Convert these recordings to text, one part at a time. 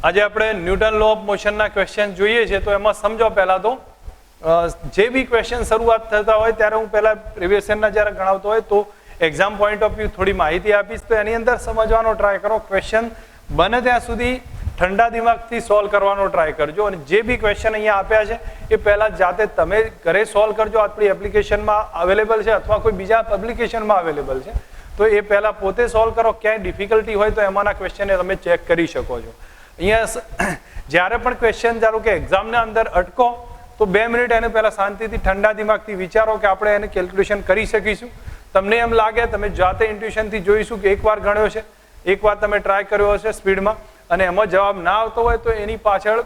આજે આપણે newton law of મોશનના question જોઈએ છે. તો એમાં સમજો પહેલા તો જે બી ક્વેશ્ચન શરૂઆત થતા હોય ત્યારે હું પહેલા પ્રીવિયસ યરના જ્યારે ગણાવતો હોય તો એક્ઝામ પોઈન્ટ ઓફ વ્યૂ થોડી માહિતી આપીશ. તો એની અંદર સમજવાનો ટ્રાય કરો. ક્વેશ્ચન બને ત્યાં સુધી ઠંડા દિમાગથી સોલ્વ કરવાનો ટ્રાય કરજો. અને જે બી ક્વેશ્ચન અહીંયા આપ્યા છે એ પહેલાં જાતે તમે ઘરે સોલ્વ કરજો. આપણી એપ્લિકેશનમાં અવેલેબલ છે અથવા કોઈ બીજા એપ્લિકેશનમાં અવેલેબલ છે. તો એ પહેલાં પોતે સોલ્વ કરો. ક્યાંય ડિફિકલ્ટી હોય તો એમાંના ક્વેશ્ચનને તમે ચેક કરી શકો છો. અહીંયા જ્યારે પણ ક્વેશ્ચન ધારો કે એક્ઝામના અંદર અટકો તો 2 મિનિટ એને પહેલાં શાંતિથી ઠંડા દિમાગથી વિચારો કે આપણે એને કેલ્ક્યુલેશન કરી શકીશું. તમને એમ લાગે તમે જાતે ઇન્ટ્યુશનથી જોઈશું કે એકવાર ગણ્યો છે, એકવાર તમે ટ્રાય કર્યો હશે સ્પીડમાં અને એમાં જવાબ ના આવતો હોય તો એની પાછળ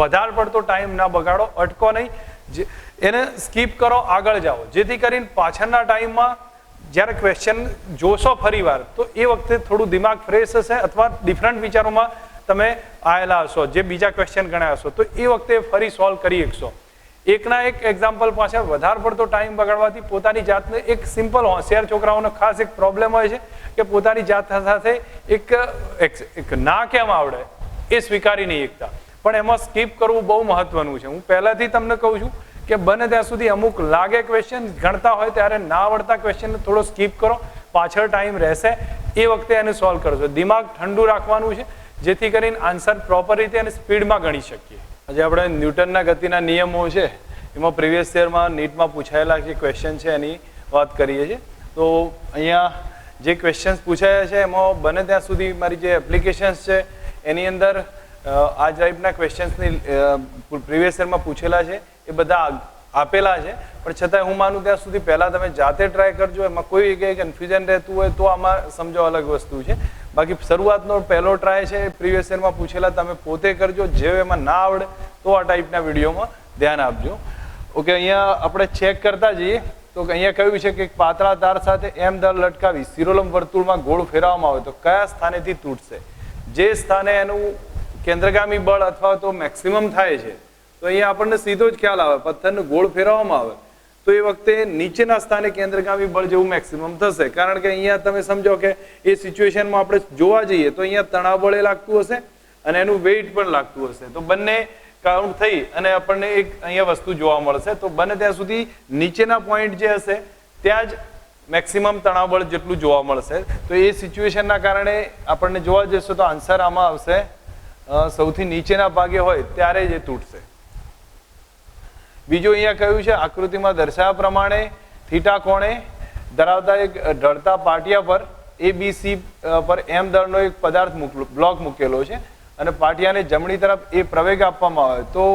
વધારે પડતો ટાઈમ ના બગાડો, અટકો નહીં, એને સ્કીપ કરો, આગળ જાઓ. જેથી કરીને પાછળના ટાઈમમાં જ્યારે ક્વેશ્ચન જોશો ફરી વાર તો એ વખતે થોડું દિમાગ ફ્રેશ હશે અથવા ડિફરન્ટ વિચારોમાં તમે આવેલા હશો, જે બીજા ક્વેશ્ચન ગણ્યા હશો તો એ વખતે ફરી સોલ્વ કરી શકશો. એકના એક એક્ઝામ્પલ પાછળ વધારે પડતો ટાઈમ બગાડવાથી પોતાની જાતને એક સિમ્પલ હોશિયાર છોકરાઓનો ખાસ એક પ્રોબ્લેમ હોય છે કે પોતાની જાત સાથે એક ના કેમ આવડે એ સ્વીકારી નહીં શકતા. પણ એમાં સ્કીપ કરવું બહુ મહત્વનું છે. હું પહેલાથી તમને કહું છું કે બને ત્યાં સુધી અમુક લાગે ક્વેશ્ચન ગણતા હોય ત્યારે ના આવડતા ક્વેશ્ચનને થોડો સ્કીપ કરો. પાછળ ટાઈમ રહેશે એ વખતે એને સોલ્વ કરજો. દિમાગ ઠંડુ રાખવાનું છે જેથી કરીને આન્સર પ્રોપર રીતે અને સ્પીડમાં ગણી શકીએ. આજે આપણે ન્યૂટનના ગતિના નિયમો છે એમાં પ્રીવિયસ યરમાં નીટમાં પૂછાયેલા જે ક્વેશ્ચન છે એની વાત કરીએ છીએ. તો અહીંયા જે ક્વેશ્ચન્સ પૂછાયા છે એમાં બને ત્યાં સુધી મારી જે એપ્લિકેશન્સ છે એની અંદર આ ટાઈપના ક્વેશ્ચન્સની પ્રીવિયસ યરમાં પૂછેલા છે એ બધા આપેલા છે. પણ છતાંય હું માનું ત્યાં સુધી પહેલાં તમે જાતે ટ્રાય કરજો. એમાં કોઈ જગ્યાએ કન્ફ્યુઝન રહેતું હોય તો આમાં સમજો અલગ વસ્તુ છે. બાકી શરૂઆતનો પહેલો ટ્રાય છે પ્રીવિયસ યરમાં પૂછેલા તમે પોતે કરજો. જે એમાં ના આવડે તો આ ટાઈપના વિડીયોમાં ધ્યાન આપજો. ઓકે, અહીંયા આપણે ચેક કરતા જઈએ. તો અહીંયા કહ્યું છે કે પાતળા તાર સાથે એમ દળ લટકાવી શિરોલંબ વર્તુળમાં ગોળ ફેરવવામાં આવે તો કયા સ્થાનેથી તૂટશે? જે સ્થાને એનું કેન્દ્રગામી બળ અથવા તો મેક્સિમમ થાય છે તો અહીંયા આપણને સીધો જ ખ્યાલ આવે. પથ્થરને ગોળ ફેરવવામાં આવે તો એ વખતે નીચેના સ્થાને કેન્દ્રગામી બળ જેવું મેક્સિમમ થશે. કારણ કે અહીંયા તમે સમજો કે એ સિચ્યુએશનમાં આપણે જોવા જઈએ તો અહીંયા તણાવ બળે લાગતું હશે અને એનું વેઇટ પણ લાગતું હશે. તો બંને કાઉન્ટ થઈ અને આપણને એક અહીંયા વસ્તુ જોવા મળશે. તો બને ત્યાં સુધી નીચેના પોઈન્ટ જે હશે ત્યાં જ મેક્સિમમ તણાવ બળ જેટલું જોવા મળશે. તો એ સિચ્યુએશનના કારણે આપણને જોવા જશે તો આન્સર આમાં આવશે સૌથી નીચેના ભાગે હોય ત્યારે જ એ તૂટશે. બીજું અહીંયા કહ્યું છે આકૃતિમાં દર્શાવ્યા પ્રમાણે થીટા કોણે ધરાવતા એક ઢળતા પાટિયા પર ABC પર M દળનો એક પદાર્થ બ્લોક મૂકેલો છે અને પાટિયાને જમણી તરફ એ પ્રવેગ આપવામાં આવે તો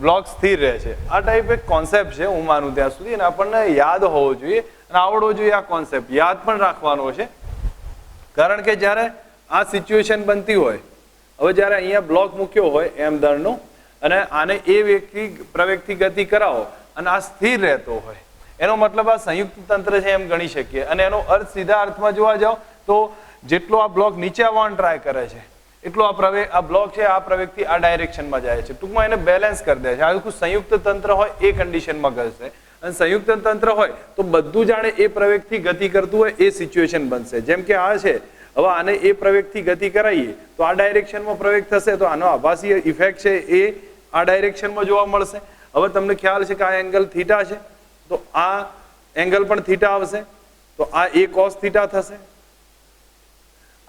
બ્લોક સ્થિર રહે છે. આ ટાઈપ એક કોન્સેપ્ટ છે હું માનું ત્યાં સુધી અને આપણને યાદ હોવો જોઈએ અને આવડવો જોઈએ. આ કોન્સેપ્ટ યાદ પણ રાખવાનો છે કારણ કે જ્યારે આ સિચ્યુએશન બનતી હોય, હવે જ્યારે અહીંયા બ્લોક મૂક્યો હોય M દળનો અને આને એ પ્રવેગથી ગતિ કરાવો અને આ સ્થિર રહેતો હોય એનો મતલબ આ સંયુક્ત તંત્ર છે એમ ગણી શકીએ. અને એનો અર્થ સીધા અર્થમાં જોવા જાઓ તો જેટલો આ બ્લોક નીચે આવવાનો ટ્રાય કરે છે એટલો આ બ્લોક છે આ પ્રવેગથી આ ડાયરેક્શનમાં જાય છે. ટૂંકમાં એને બેલેન્સ કરી દે છે. આખું સંયુક્ત તંત્ર હોય એ કન્ડિશનમાં કરશે અને સંયુક્ત તંત્ર હોય તો બધું જાણે એ પ્રવેગથી ગતિ કરતું હોય એ સિચ્યુએશન બનશે. જેમ કે આ છે, હવે આને એ પ્રવેગથી ગતિ કરાવીએ તો આ ડાયરેક્શનમાં પ્રવેગ થશે તો આનો આભાસી ઇફેક્ટ છે એ આ ડાયરેક્શનમાં જોવા મળશે. હવે તમને ખ્યાલ છે કે આ એંગલ થીટા છે તો આ એંગલ પણ થીટા આવશે તો આ એ કોસ થીટા થશે.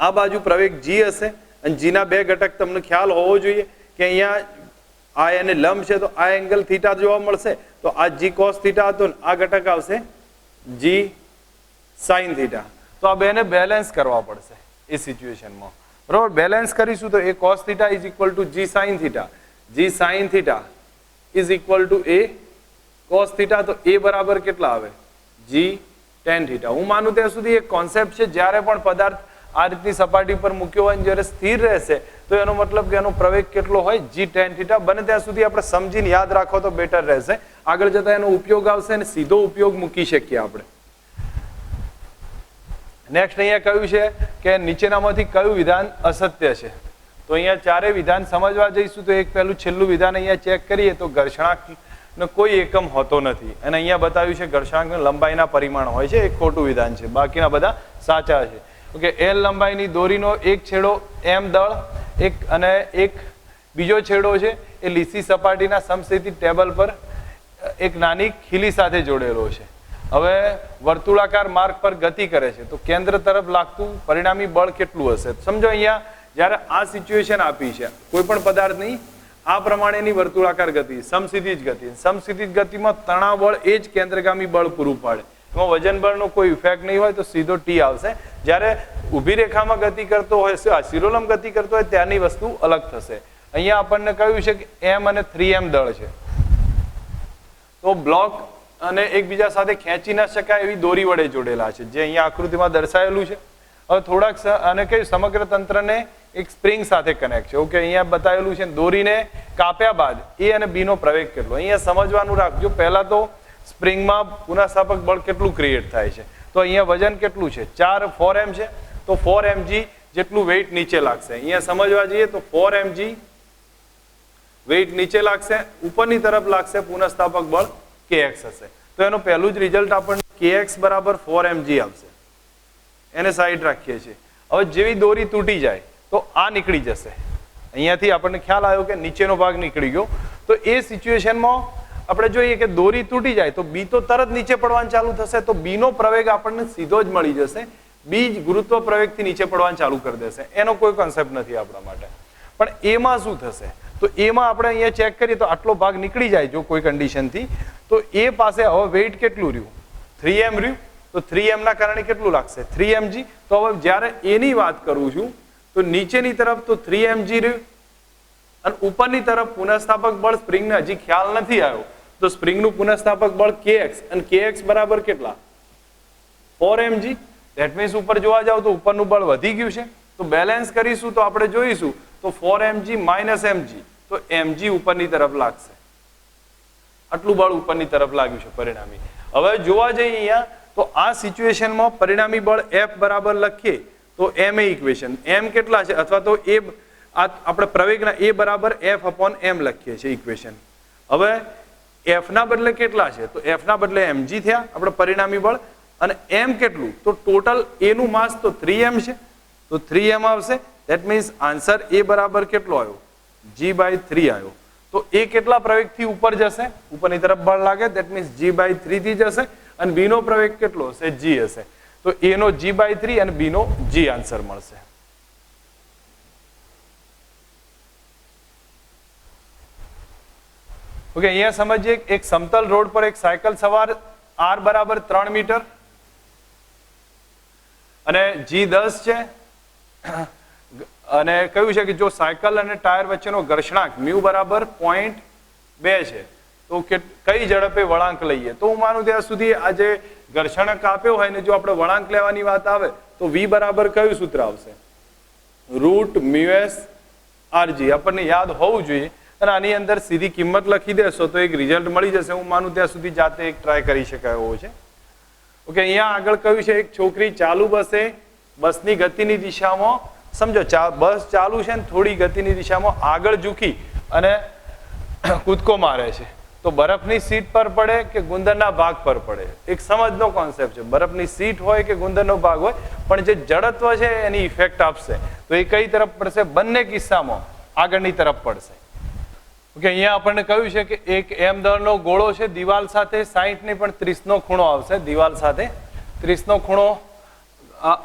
આ બાજુ પ્રવેગ G હશે અને G ના બે ઘટક તમને ખ્યાલ હોવો જોઈએ કે અહીંયા આ એને લંબ છે તો આ એંગલ થીટા જોવા મળશે તો આ G કોસ થીટા હતો ને આ ઘટક આવશે G સાઇન થીટા. તો આ બેને બેલેન્સ કરવા પડશે એ સિચ્યુએશનમાં. બરોબર, બેલેન્સ કરીશું તો A cos theta is equal to G sine theta. G sine theta is equal to A cos theta. તો એ બરાબર કેટલા આવે? G tan theta. હું માનું ત્યાં સુધી એક કોન્સેપ્ટ છે જ્યારે પણ પદાર્થ આ રીતની સપાટી પર મૂક્યો હોય જ્યારે સ્થિર રહેશે તો એનો મતલબ કે એનો પ્રવેગ કેટલો હોય? G tan theta. બને ત્યાં સુધી આપણે સમજીને યાદ રાખો તો બેટર રહેશે. આગળ જતા એનો ઉપયોગ આવશે અને સીધો ઉપયોગ મૂકી શકીએ આપણે. નેક્સ્ટ અહીંયા કહ્યું છે કે નીચેનામાંથી કયું વિધાન અસત્ય છે? તો અહીંયા ચારે વિધાન સમજવા જઈશું તો એક પહેલું છેલ્લું વિધાન અહીંયા ચેક કરીએ તો ઘર્ષણાંકનો કોઈ એકમ હોતો નથી અને અહીંયા બતાવ્યું છે ઘર્ષણાંક લંબાઈના પરિમાણ હોય છે. એક ખોટું વિધાન છે, બાકીના બધા સાચા છે. ઓકે, L લંબાઈની દોરીનો એક છેડો M દળ એક અને એક બીજો છેડો છે એ લીસી સપાટીના સમસ્થિતિ ટેબલ પર એક નાની ખીલી સાથે જોડેલો છે. હવે વર્તુળાકાર માર્ગ પર ગતિ કરે છે તો કેન્દ્ર તરફ લાગતું પરિણામી બળ કેટલું હશે? સમજો અહીંયા જ્યારે આ સિચ્યુએશન આપી છે કોઈ પણ પદાર્થની આ પ્રમાણેની વર્તુળાકાર ગતિ, સમસ્થિતિજ ગતિ, સમસ્થિતિજ ગતિમાં તણાવ બળ એ જ કેન્દ્રગામી બળ પૂરું પાડે. એમાં વજન બળનો કોઈ ઇફેક્ટ નહીં હોય તો સીધો ટી આવશે. જ્યારે ઊભી રેખામાં ગતિ કરતો હોય, શિરોલંબ ગતિ કરતો હોય ત્યારની વસ્તુ અલગ થશે. અહીંયા આપણને કહ્યું છે કે m અને 3m દળ છે તો બ્લોક અને એકબીજા સાથે ખેંચી ન શકાય એવી દોરી વડે જોડેલા છે જે અહીંયા આકૃતિમાં દર્શાવેલું છે. હવે થોડાક અને કયું સમગ્ર તંત્રને એક સ્પ્રિંગ સાથે કનેક્ટ છે. ઓકે, અહીંયા બતાવેલું છે દોરીને કાપ્યા બાદ એ અને બી નો પ્રવેગ કેટલો. અહીંયા સમજવાનું રાખજો, પહેલા તો સ્પ્રિંગમાં પુનઃસ્થાપક બળ કેટલું ક્રિએટ થાય છે. તો અહીંયા વજન કેટલું છે? 4m છે તો 4mg જેટલું વેઇટ નીચે લાગશે. અહીંયા સમજવા જઈએ તો 4mg વેઇટ નીચે લાગશે, ઉપરની તરફ લાગશે પુનઃસ્થાપક બળ kx હશે. તો એનું પહેલું જ રિઝલ્ટ આપણને kx બરાબર 4mg આવશે. એને સાઈડ રાખીએ છીએ. હવે જેવી દોરી તૂટી જાય તો આ નીકળી જશે. અહીંયાથી આપણને ખ્યાલ આવ્યો કે નીચેનો ભાગ નીકળી ગયો. તો એ સિચ્યુએશનમાં આપણે જોઈએ કે દોરી તૂટી જાય તો બી તો તરત નીચે પડવાનું ચાલુ થશે, તો બી નો પ્રવેગ આપણને સીધો જ મળી જશે. બી જ ગુરુત્વ પ્રવેગથી નીચે પડવાનું ચાલુ કરી દેશે. એનો કોઈ કોન્સેપ્ટ નથી આપણા માટે. પણ એમાં શું થશે? તો એમાં આપણે અહીંયા ચેક કરીએ તો આટલો ભાગ નીકળી જાય જો કોઈ કન્ડિશનથી, તો એ પાસે હવે વેઇટ કેટલું રહ્યું? 3m રહ્યું. તો 3m ના કારણે કેટલું લાગશે? 3mg. તો હવે જ્યારે એની વાત કરું છું તો નીચેની તરફ તો 3mg રહ્યું અને ઉપરની તરફ પુનઃસ્થાપક બળ સ્પ્રિંગને હજી ખ્યાલ નથી આવ્યો તો સ્પ્રિંગનું પુનઃસ્થાપક બળ kx અને kx બરાબર કેટલા? 4mg. ધેટ મીન્સ ઉપર જોવા જાવ તો ઉપરનું બળ વધી ગયું છે. તો બેલેન્સ કરીશું તો આપણે જોઈશું તો 4mg માઇનસ mg, તો mg ઉપરની તરફ લાગશે. આટલું બળ ઉપરની તરફ લાગ્યું છે પરિણામી. હવે જોવા જઈએ અહીંયા તો આ સિચ્યુએશનમાં પરિણામી બળ F બરાબર લખીએ તો m એ ઇક્વેશન, m કેટલા છે અથવા તો એ આપણે પ્રવેગના a બરાબર F અપોન m લખીએ છીએ ઇક્વેશન. હવે F ના બદલે કેટલા છે? તો F ના બદલે mg થયા આપણે પરિણામી બળ, અને m કેટલું? તો ટોટલ a નું માસ તો 3m છે તો 3m આવશે. ધેટ મીન્સ આન્સર a બરાબર કેટલો આવ્યો? g/3 આવ્યો. તો એ કેટલા પ્રવેગથી ઉપર જશે? ઉપરની તરફ બળ લાગે, ધેટ મીન્સ g/3 થી જશે. અને b નો પ્રવેગ કેટલો હશે? g હશે. તો a નો g/3 અને b નો g આન્સર મળશે. ઓકે, અહીંયા સમજીએ એક સમતલ રોડ પર એક સાયકલ સવાર r બરાબર 3 મીટર અને g10 છે અને કહ્યું છે કે જો સાયકલ અને ટાયર વચ્ચેનો ઘર્ષણાંક μ બરાબર 0.2 છે તો કઈ ઝડપે વળાંક લઈએ? તો હું માનું ત્યાં સુધી આ જે ઘર્ષણાંક આપ્યો હોય ને જો આપણે વળાંક લેવાની વાત આવે તો v બરાબર કયું સૂત્ર આવશે? √μs rg. આપણને યાદ હોવું જોઈએ અને આની અંદર સીધી કિંમત લખી દેશો તો એક રિઝલ્ટ મળી જશે. હું માનું ત્યાં સુધી જાતે એક ટ્રાય કરી શકાય એવો છે. ઓકે, અહીંયા આગળ કહ્યું છે એક છોકરી ચાલુ બસે બસની ગતિની દિશામાં, સમજો બસ ચાલુ છે ને થોડી ગતિની દિશામાં આગળ ઝૂકી અને કૂદકો મારે છે તો બરફની સીટ પર પડે કે ગુંદરના ભાગ પર પડે? એક સમજનો કોન્સેપ્ટ છે. બરફની સીટ હોય કે ગુંદરનો ભાગ હોય પણ જે જડત્વ છે એની ઇફેક્ટ આપશે તો એ કઈ તરફ પડશે? બંને કિસ્સામાં આગળની તરફ પડશે. ઓકે, અહીંયા આપણને કહ્યું છે કે એક m દળનો ગોળો છે દિવાલ સાથે 60 ને પણ 30 નો ખૂણો આવશે. દિવાલ સાથે 30 નો ખૂણો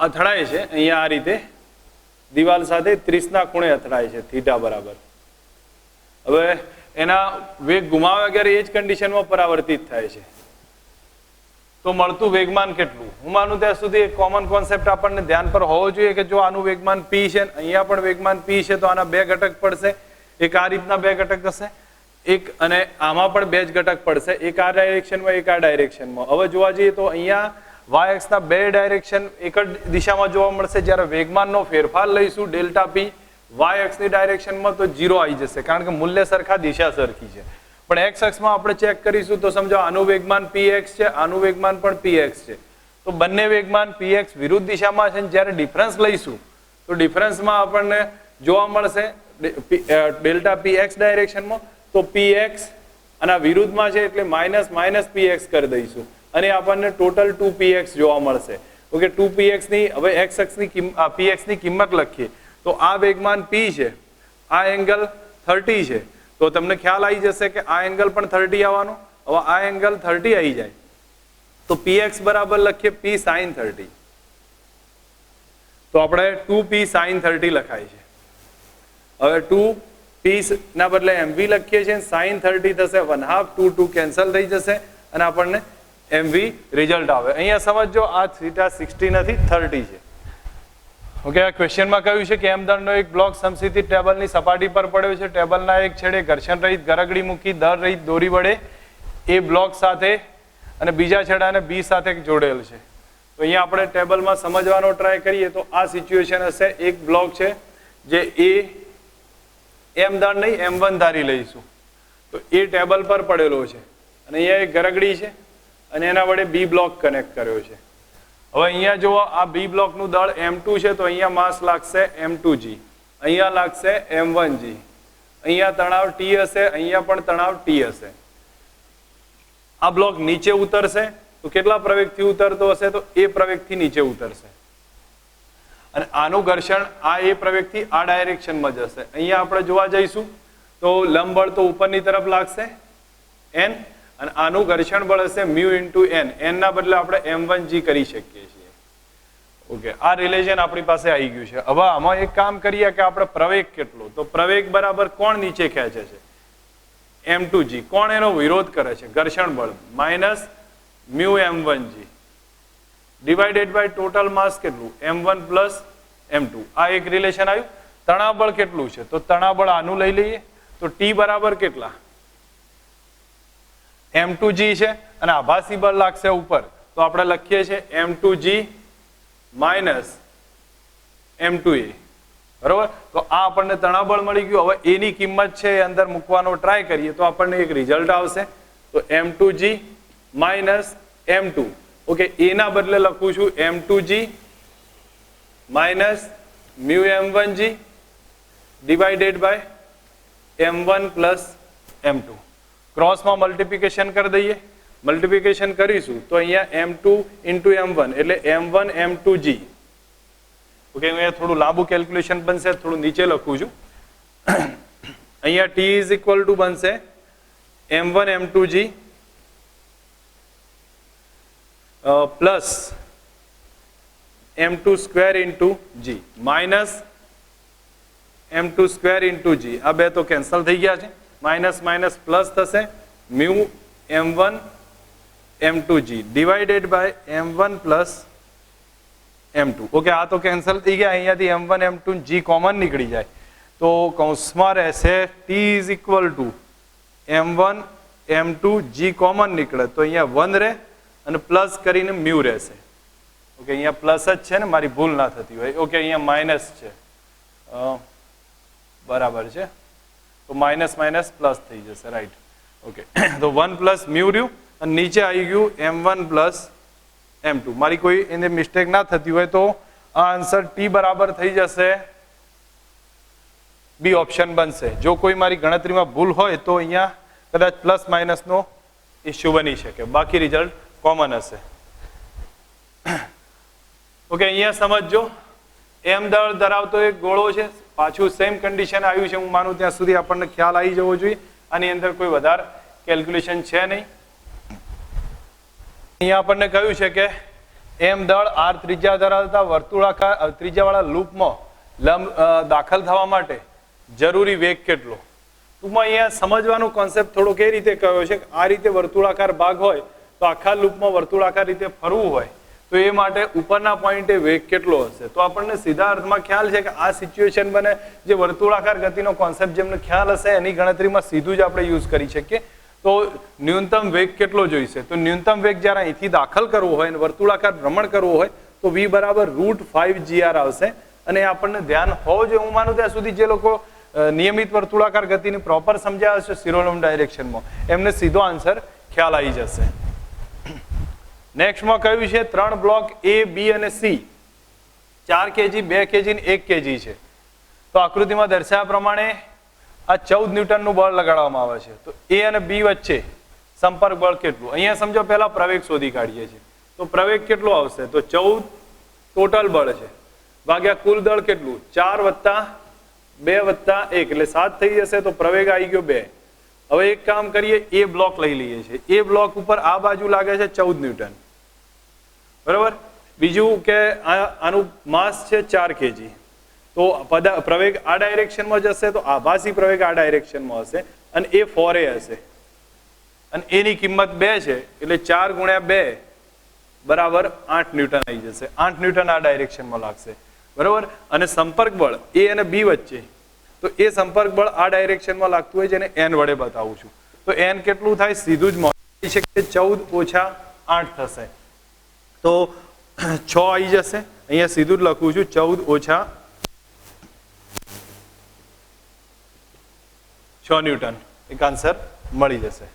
અથડાય છે. અહીંયા આ રીતે દિવાલ સાથે 30 ના ખૂણે અથડાય છે થીટા બરાબર. હવે એના વેગ ગુમાવ્યા વગર એ જ કન્ડિશનમાં પરાવર્તિત થાય છે તો મળતું વેગમાન કેટલું? હું માનું ત્યાં સુધી એક કોમન કોન્સેપ્ટ આપણને ધ્યાન પર હોવો જોઈએ કે જો આનું વેગમાન p છે, અહીંયા પણ વેગમાન p છે તો આના બે ઘટક પડશે. એક આ રીતના બે ઘટક હશે, એક અને આમાં પણ બે જ ઘટક પડશે, એક આ ડાયરેક્શનમાં એક આ ડાયરેક્શનમાં. હવે જોવા જઈએ તો અહીંયા y અક્ષના બે ડાયરેક્શન એક જ દિશામાં જોવા મળશે. જ્યારે વેગમાનનો ફેરફાર લઈશું ડેલ્ટા p y અક્ષની ડાયરેક્શનમાં તો 0 આવી જશે કારણ કે મૂલ્ય સરખા, દિશા સરખી છે. પણ x અક્ષમાં આપણે ચેક કરીશું તો સમજો આનું વેગમાન px છે, આનું વેગમાન પણ px છે તો બંને વેગમાન px વિરુદ્ધ દિશામાં છે. જ્યારે ડિફરન્સ લઈશું તો ડિફરન્સમાં આપણને જોવા મળશે ડેલ્ટા px ડાયરેક્શનમાં તો px અને વિરુદ્ધમાં છે એટલે માઇનસ px કરી દઈશું અને આપણને ટોટલ 2px જોવા મળશે. ઓકે, 2px ની હવે x અક્ષની px ની કિંમત લખીએ તો આ વેગમાન p છે આ એંગલ 30 છે તો તમને ખ્યાલ આવી જશે કે આ એંગલ પણ 30 આવવાનો. હવે આ એંગલ 30 આવી જાય તો px બરાબર લખીએ p sin 30. તો આપણે 2p sin 30 લખાય છે. હવે 2p ના બદલે mv લખીએ છીએ, sin 30 થશે 1/2, 2 કેન્સલ થઈ જશે અને આપણને mv રિઝલ્ટ આવે. અહીંયા સમજો આ થીટા 60 નથી 30 છે. ઓકે, આ ક્વેશ્ચનમાં કહ્યું છે કે m દળનો એક બ્લોક સમસ્થિતિ ટેબલની સપાટી પર પડ્યો છે. ટેબલના એક છેડે ઘર્ષણ રહિત ગરગડી મૂકી દળ રહિત દોરી વડે એ બ્લોક સાથે અને બીજા છેડાને બી સાથે જોડેલ છે. તો અહીંયા આપણે ટેબલમાં સમજવાનો ટ્રાય કરીએ તો આ સિચ્યુએશન હશે. એક બ્લોક છે જે એ m દળ નહીં m1 ધારી લઈશું. તો એ ટેબલ પર પડેલો છે અને અહીંયા એક ગરગડી છે અને એના વડે બી બ્લોક કનેક્ટ કર્યો છે. હવે અહીંયા જો આ બી બ્લોકનું દળ m2 છે તો અહીંયા માસ લાગશે m2g, અહીંયા લાગશે m1g, અહીંયા તણાવ t હશે, અહીંયા પણ તણાવ t હશે. આ બ્લોક નીચે ઉતરશે તો કેટલા પ્રવેગથી ઉતરતો હશે? તો એ પ્રવેગથી નીચે ઉતરશે અને આનું ઘર્ષણ આ એ પ્રવેગથી આ ડાયરેક્શનમાં જશે. અહીંયા આપણે જોવા જઈશું તો લંબ બળ તો ઉપરની તરફ લાગશે n અને આનું ઘર્ષણ બળ હશે મ્યુ ઇન્ટુ n. n ના બદલે આપણે m1g કરી શકીએ છીએ. ઓકે, આ રિલેશન આપણી પાસે આવી ગયું છે. હવે આમાં એક કામ કરીએ કે આપણે પ્રવેગ કેટલો, તો પ્રવેગ બરાબર કોણ નીચે ખેંચે છે? m2g. કોણ એનો વિરોધ કરે છે? ઘર્ષણ બળ minus mu m1g divided by total mass કેટલું? m1 plus m2. આ એક રિલેશન આવ્યું. તણાવ બળ કેટલું છે? તો તણાવ બળ આનું લઈ લઈએ તો t બરાબર કેટલા? m2g છે અને આભાસી બળ લાગશે ઉપર તો આપણે લખીએ છીએ m2g માઇનસ m2a. બરોબર, તો આ આપણને તણાવ બળ મળી ગયું. હવે એની કિંમત છે એ અંદર મૂકવાનો ટ્રાય કરીએ તો આપણને એક રિઝલ્ટ આવશે. તો m2g માઇનસ m2. ઓકે, એના બદલે લખું છું m2g minus mu m1g divided by m1 plus m2. ક્રોસમાં મલ્ટિપ્લિકેશન કરી દઈએ. મલ્ટિપ્લિકેશન કરીશું તો અહીંયા m2 ઇન્ટુ m1 એટલે m1 m2g. ઓકે, અહીંયા થોડું લાંબુ કેલ્ક્યુલેશન બનશે, થોડું નીચે લખું છું. અહીંયા t ઇઝ ઇક્વલ ટુ બનશે m1 m2g plus m2 square into g minus m2 square into g. આ બે તો કેન્સલ થઈ ગયા છે. માઇનસ માઇનસ પ્લસ થશે mu m1 m2g divided by m1 plus m2. Okay, આ તો કેન્સલ થઈ ગયા. અહીંયાથી m1 m2 g કોમન નીકળી જાય તો કૌંસમાં રહેશે t is equal two m1 m2 g common નીકળે તો અહીંયા 1 રહે અને પ્લસ કરીને મ્યુ રહેશે. ઓકે, અહીંયા પ્લસ જ છે ને, મારી ભૂલ ના થતી હોય. ઓકે, અહીંયા માઇનસ છે, બરાબર છે, તો માઇનસ માઇનસ પ્લસ થઈ જશે. રાઈટ. ઓકે, તો 1 પ્લસ મ્યુ રહ્યું અને નીચે આવી ગયું m1 પ્લસ m2. મારી કોઈ એને મિસ્ટેક ના થતી હોય તો આ આન્સર t બરાબર થઈ જશે બી ઓપ્શન બનશે. જો કોઈ મારી ગણતરીમાં ભૂલ હોય તો અહીંયા કદાચ પ્લસ માઇનસ નો ઇસ્યુ બની શકે, બાકી રિઝલ્ટ કોમન હશે. ઓકે, અહીંયા સમજજો m દળ ધરાવતો એક ગોળો છે, પાછું સેમ કન્ડિશન આવ્યું છે. હું માનું ત્યાં સુધી આપણને ખ્યાલ આવી જવો જોઈએ. આની અંદર કોઈ વધારે કેલ્ક્યુલેશન છે નહીં. અહીંયા આપણને કહ્યું છે કે m દળ r ત્રિજ્યા ધરાવતા વર્તુળાકાર ત્રિજ્યાવાળા લૂપમાં લંબ દાખલ થવા માટે જરૂરી વેગ કેટલો? ટૂંકમાં અહીંયા સમજવાનો કોન્સેપ્ટ થોડો કઈ રીતે કયો છે કે આ રીતે વર્તુળાકાર ભાગ હોય તો આખા લૂપમાં વર્તુળાકાર રીતે ફરવું હોય તો એ માટે ઉપરના પોઈન્ટે વેગ કેટલો હશે? તો આપણને સીધા અર્થમાં ખ્યાલ છે કે આ સિચ્યુએશન બને જે વર્તુળાકાર ગતિનો કોન્સેપ્ટ જેમને ખ્યાલ હશે એની ગણતરીમાં સીધું જ આપણે યુઝ કરી શકીએ. તો ન્યૂનતમ વેગ કેટલો જોઈશે? તો ન્યૂનતમ વેગ જ્યારે અહીંથી દાખલ કરવો હોય અને વર્તુળાકાર ભ્રમણ કરવું હોય તો v બરાબર √5gr આવશે. અને આપણને ધ્યાન હોવું જોઈએ. હું માનું ત્યાં સુધી જે લોકો નિયમિત વર્તુળાકાર ગતિની પ્રોપર સમજ્યા હશે શિરોલંબ ડાયરેક્શનમાં એમને સીધો આન્સર ખ્યાલ આવી જશે. નેક્સ્ટમાં કહ્યું છે 3 બ્લોક A, B અને C 4 kg, 2 kg અને 1 kg છે. તો આકૃતિમાં દર્શાવ્યા પ્રમાણે આ 14 ન્યૂટનનું બળ લગાડવામાં આવે છે. તો A અને B વચ્ચે સંપર્ક બળ કેટલું? અહીંયા સમજો પહેલા પ્રવેગ શોધી કાઢીએ છીએ. તો પ્રવેગ કેટલો આવશે? તો 14 ટોટલ બળ છે ભાગ્યા કુલ દળ કેટલું? 4 વત્તા 2 + 1 એટલે 7 થઈ જશે, તો પ્રવેગ આવી ગયો 2. હવે એક કામ કરીએ, એ બ્લોક લઈ લઈએ છીએ. એ બ્લોક ઉપર આ બાજુ લાગે છે 14 ન્યૂટન, બરાબર. બીજું કે આનું માસ છે 4 kg. તો પ્રવેગ આ ડાયરેક્શનમાં જશે, તો આભાસી પ્રવેગ આ ડાયરેક્શનમાં હશે અને એ 4a હશે અને એની કિંમત 2 છે, એટલે 4 × 2 બરાબર 8 ન્યૂટન આવી જશે. 8 ન્યૂટન આ ડાયરેક્શનમાં લાગશે, બરાબર. અને સંપર્ક બળ A અને B વચ્ચે, તો એ સંપર્ક બળ આ ડાયરેક્શનમાં લાગતું હોય, જેને n વડે બતાવું છું. તો n કેટલું થાય? સીધું જ મળી છે કે 14 - 8 થશે, તો 6 આવી જશે. અહીંયા સીધું જ લખું છું, 14 - 6 ન્યૂટન એક આન્સર મળી જશે.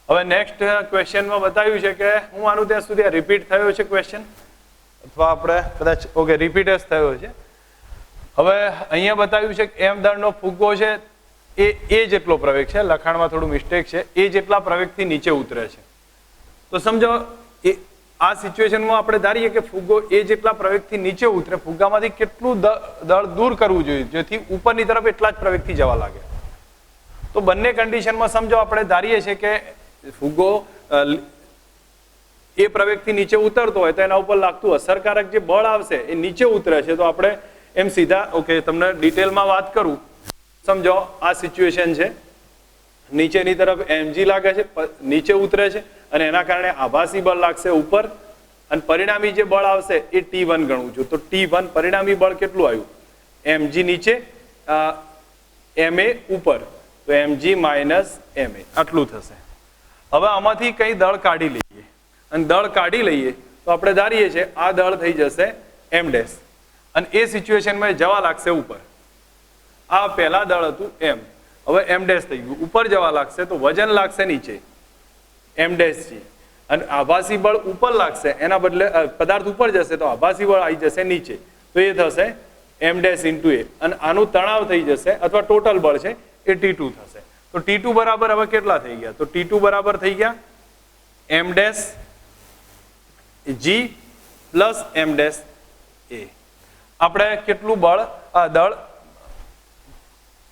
હવે નેક્સ્ટ ક્વેશ્ચનમાં બતાવ્યું છે કે હું આનું ત્યાં સુધી રિપીટ થયો છે ક્વેશ્ચન, અથવા આપણે કદાચ ઓકે રિપીટ જ થયો છે. હવે અહીંયા બતાવ્યું છે કે m દળનો ફુગ્ગો છે એ જેટલો પ્રવેગ છે, લખાણમાં થોડું મિસ્ટેક છે, એ જેટલા પ્રવેગથી નીચે ઉતરે છે. તો સમજો આ સિચ્યુએશનમાં આપણે ધારીએ કે ફુગ્ગો એ જેટલા પ્રવેગથી નીચે ઉતરે, ફુગ્ગામાંથી કેટલું દળ દૂર કરવું જોઈએ જેથી ઉપરની તરફ એટલા જ પ્રવેગથી જવા લાગે. તો બંને કન્ડિશનમાં સમજો આપણે ધારીએ છીએ કે ફુગ્ગો એ પ્રવેગથી નીચે ઉતરતો હોય, તો એના ઉપર લાગતું અસરકારક જે બળ આવશે એ નીચે ઉતરે છે. તો આપણે એમ સીધા ઓકે તમને ડિટેલમાં વાત કરું. સમજો આ સિચ્યુએશન છે, નીચેની તરફ mg લાગે છે, નીચે ઉતરે છે અને એના કારણે આભાસી બળ લાગશે ઉપર, અને પરિણામી જે બળ આવશે એ T1 ગણું છું. તો T1 પરિણામી બળ કેટલું આવ્યું? mg નીચે, ma ઉપર, તો mg - ma આટલું થશે. હવે આમાંથી કઈ દળ કાઢી લઈએ, અને દળ કાઢી લઈએ તો આપણે ધારીએ છીએ આ દળ થઈ જશે m', અને એ સિચ્યુએશનમાં જવા લાગશે ઉપર. આ પહેલા દળ હતું m, હવે m' થઈ ગયું, ઉપર જવા લાગશે તો વજન લાગશે નીચે m', અને આભાસી બળ ઉપર લાગશે, એના બદલે પદાર્થ ઉપર જશે તો આભાસી બળ આવી જશે નીચે, તો એ થશે m' × a, અને આનું તણાવ થઈ જશે અથવા ટોટલ બળ છે એ T2 થશે. તો T2 બરાબર હવે કેટલા થઈ ગયા? તો T2 બરાબર થઈ ગયા m' g + m' a. આપણે કેટલું બળ દળ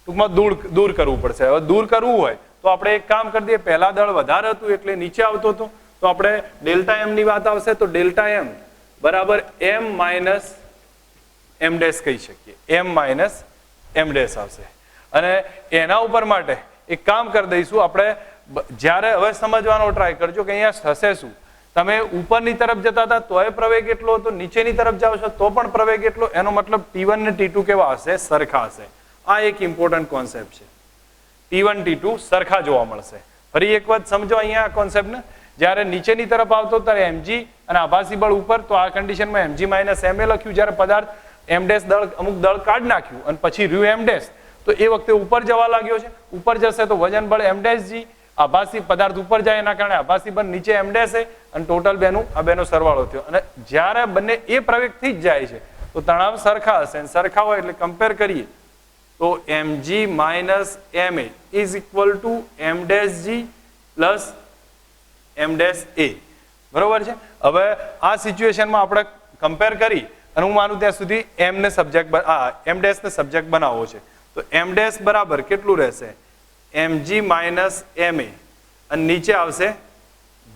ટૂંકમાં દૂર કરવું પડશે. હવે દૂર કરવું હોય તો આપણે એક કામ કરી દઈએ, પહેલા દળ વધારે હતું એટલે નીચે આવતો હતો, તો આપણે ΔM ની વાત આવશે તો ΔM બરાબર m - m' કહી શકીએ, m - m' આવશે. અને એના ઉપર માટે એક કામ કરી દઈશું આપણે, જ્યારે હવે સમજવાનો ટ્રાય કરજો કે અહીંયા થશે શું. તમે ઉપરની તરફ જતા હતા તોય પ્રવેગ એટલો હતો, નીચેની તરફ જાઓ છો તો પણ પ્રવેગ એટલો, એનો મતલબ T1 ને T2 કેવા હશે? સરખા હશે. આ એક ઇમ્પોર્ટન્ટ કોન્સેપ્ટ છે. T1 T2 સરખા જોવા મળશે. ફરી એક વાત સમજો અહીંયા આ કોન્સેપ્ટને, જ્યારે નીચેની તરફ આવતો ત્યારે mg અને આભાસી બળ ઉપર, તો આ કન્ડિશનમાં mg - ma લખ્યું. જ્યારે પદાર્થ m' દળ અમુક દળ કાઢ નાખ્યું અને પછી રહ્યું m', તો એ વખતે ઉપર જવા લાગ્યો છે. ઉપર જશે તો વજન બળ m', આભાસી પદાર્થ ઉપર જાય એના કારણે આભાસી બળ નીચે m' અને ટોટલ બેનું આ બેનો સરવાળો થયો. અને જ્યારે બંને એ પ્રવેગથી જ જાય છે તો તણાવ સરખા હશે, અને સરખા હોય એટલે કમ્પેર કરીએ તો mg - ma = m'(g) + m'(a). બરોબર છે. હવે આ સિચ્યુએશનમાં આપણે કમ્પેર કરી, અને હું માનું ત્યાં સુધી m' ને સબ્જેક્ટ બનાવવો છે, તો m' બરાબર કેટલું રહેશે? mg - ma, અને નીચે આવશે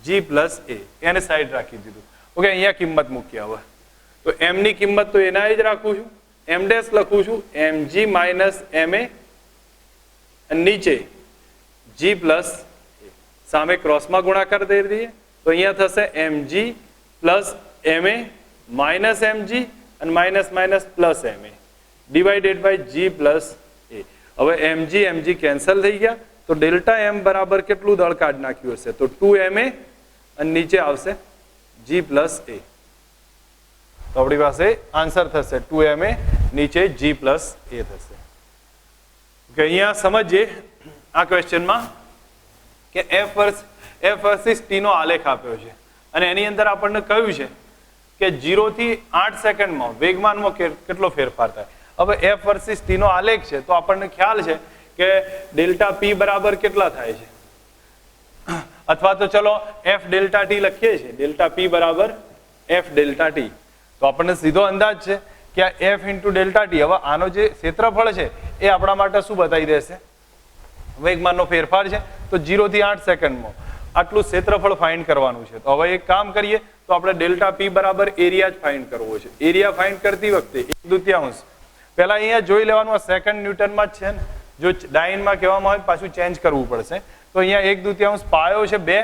g + a. એને સાઈડ રાખી દીધું. ઓકે, અહીંયા કિંમત મૂકી. હવે તો m ની કિંમત તો એના જ રાખું છું, m' લખું છું mg - ma, અને નીચે g + a. સામે ક્રોસમાં ગુણાકાર દઈ દઈએ તો અહીંયા થશે mg + ma - mg અને minus plus ma divided by g + a. હવે mg કેન્સલ થઈ ગયા, તો ΔM બરાબર કેટલું દળ કાઢ નાખ્યું હશે? તો 2ma, અને નીચે આવશે g + a. તો આપણી પાસે આન્સર થશે 2ma, નીચે g + a થશે. ઓકે, અહીંયા સમજીએ આ ક્વેશ્ચનમાં કે f વર્સિસ t નો આલેખ આપ્યો છે, અને એની અંદર આપણને કહ્યું છે કે 0 થી 8 સેકન્ડમાં વેગમાનમાં કેટલો ફેરફાર થાય. હવે f વર્સિસ t નો આલેખ છે તો આપણને ખ્યાલ છે કે ΔP બરાબર કેટલા થાય છે, અથવા તો ચલો f ΔT લખીએ છીએ, ΔP બરાબર f ΔT. તો આપણને સીધો અંદાજ છે કે આ f × ΔT. હવે આનો જે ક્ષેત્રફળ છે એ આપણા માટે શું બતાવી દેશે? વેગમાનનો ફેરફાર છે. તો 0 થી 8 સેકન્ડમાં આટલું ક્ષેત્રફળ ફાઇન્ડ કરવાનું છે. તો હવે એક કામ કરીએ, તો આપણે ડેલ્ટા પી બરાબર એરિયા જ ફાઇન્ડ કરવો છે. એરિયા ફાઇન્ડ કરતી વખતે 1/2 પહેલા અહીંયા જોઈ લેવાનું, આ સેકન્ડ ન્યૂટનમાં જ છે ને, જો ડાઇનમાં કહેવામાં આવે પાછું ચેન્જ કરવું પડશે. તો અહીંયા 1/2 પાયો છે 2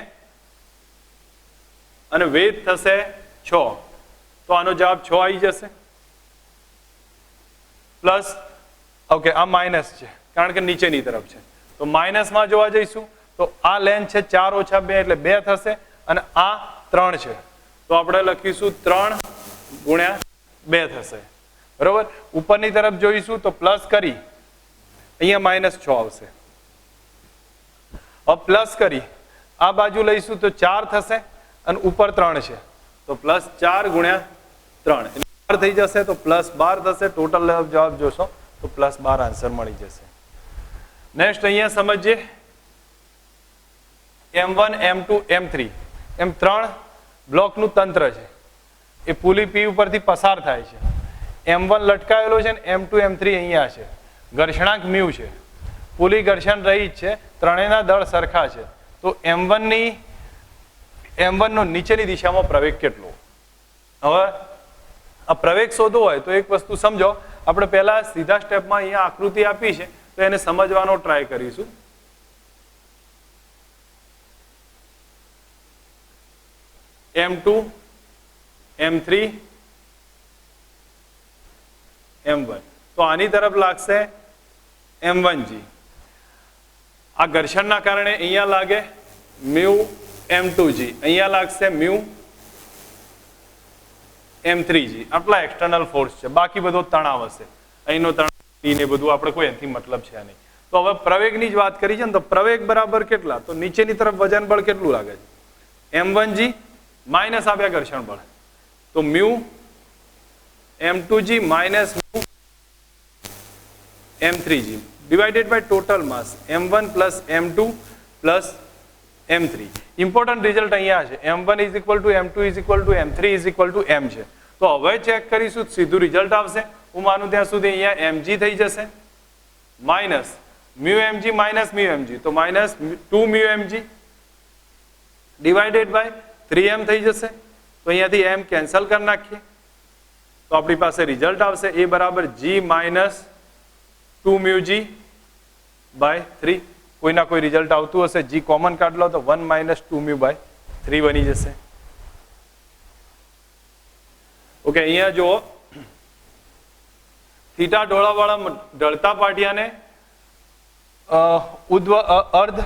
અને વેધ થશે 6. તો આનો જવાબ 6 આવી જશે. પ્લસ ઓકે, આ માઇનસ છે કારણ કે નીચેની તરફ છે. તો માઇનસમાં જોવા જઈશું તો આ લેન્થ છે 4 - 2 એટલે 2 થશે અને આ 3 છે. તો આપણે લખીશું 3 × 2 થશે. બરોબર. ઉપરની તરફ જોઈશું તો પ્લસ કરી અહીંયા -6 આવશે. હવે પ્લસ કરી આ બાજુ લઈશું તો 4 થશે અને ઉપર 3 છે. તો +4 × 3 એટલે 12 થઈ જશે. તો +12 થશે. ટોટલ જવાબ જોશો તો +12 આન્સર મળી જશે. નેક્સ્ટ અહીંયા સમજીએ M1 M2 M3 એમ 3 બ્લોકનું તંત્ર છે. એ પુલી P ઉપરથી પસાર થાય છે. M1 લટકાયેલો છે ને M2 M3 અહીંયા છે. ઘર્ષણાંક μ છે. પુલી ઘર્ષણ રહિત છે. ત્રણેયના દળ સરખા છે. તો M1 નો નીચેની દિશામાં પ્રવેગ કેટલો? હવે આ પ્રવેગ શોધવો હોય તો એક વસ્તુ સમજો. આપણે પહેલા સીધા સ્ટેપમાં અહીંયા આકૃતિ આપી છે તો એને સમજવાનો ટ્રાય કરીશું. M2 M3 M1 તો આની તરફ લાગશે M1G. આ ઘર્ષણના કારણે અહીંયા લાગે μ M2G, અહીંયા લાગશે μ M3G. આટલા એક્સટર્નલ ફોર્સ છે. બાકી બધો તણાવ હશે. અહીંનો તણાવ ને બધું આપણે કોઈ એનાથી મતલબ છે નહીં. તો હવે પ્રવેગની જ વાત કરી છે ને, તો પ્રવેગ બરાબર કેટલા? તો નીચેની તરફ વજન બળ કેટલું લાગે છે? M1G માઇનસ આપ્યા ઘર્ષણ બળ. તો μ M2G minus μ M3G divided by total mass M1 plus M2 plus M3. Important result અહીંયા છે. M1 is equal to M2 is equal to M3 is equal to M છે. તો હવે ચેક કરીશું, સીધું રિઝલ્ટ આવશે. હું માનું ત્યાં સુધી અહીંયા mg થઈ જશે માઇનસ μmg માઇનસ μmg. તો minus 2 μmg divided by 3m થઈ જશે. તો અહીંયાથી m કેન્સલ કરી નાખીએ તો આપણી પાસે રિઝલ્ટ આવશે a બરાબર g માઇનસ 2 μg બાય 3. કોઈના કોઈ રિઝલ્ટ આવતું હશે, g કોમન કાઢ લો તો 1 માઇનસ 2 μ બાય 3 બની જશે. ઓકે, અહીંયા જુઓ થીટા ઢોળાવાળા ઢળતા પાટિયાને ઉદ્વ અર્ધ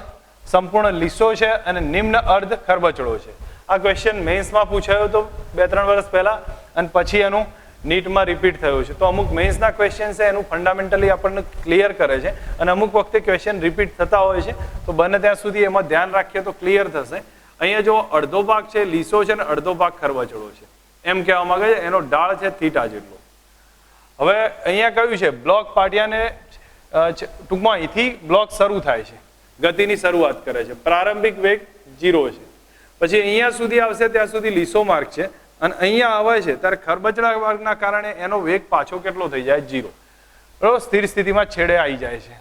સંપૂર્ણ લીસો છે અને નિમ્ન અર્ધ ખરબચડો છે. આ ક્વેશ્ચન મેન્સમાં પૂછાયો હતો 2-3 વર્ષ પહેલા અને પછી એનું નીટમાં રિપીટ થયું છે. તો અમુક મેન્સના ક્વેશ્ચન છે એનું ફંડામેન્ટલી આપણને ક્લિયર કરે છે અને અમુક વખતે ક્વેશ્ચન રિપીટ થતા હોય છે. તો બને ત્યાં સુધી એમાં ધ્યાન રાખીએ તો ક્લિયર થશે. અહીંયા જો અડધો ભાગ છે લીસો છે અને અડધો ભાગ ખરબચડો છે એમ કહેવા માંગે છે. એનો ઢાળ છે θ જેટલો. હવે અહીંયા કહ્યું છે બ્લોક પાટિયાને ટૂંકમાં અહીંથી બ્લોક શરૂ થાય છે, ગતિની શરૂઆત કરે છે. પ્રારંભિક વેગ 0 છે. પછી અહીંયા સુધી આવશે ત્યાં સુધી લીસો માર્ગ છે અને અહીંયા આવે છે ત્યારે ખરબચડા માર્ગના કારણે એનો વેગ પાછો કેટલો થઈ જાય? 0. બરોબર, સ્થિર સ્થિતિમાં છેડે આવી જાય છે.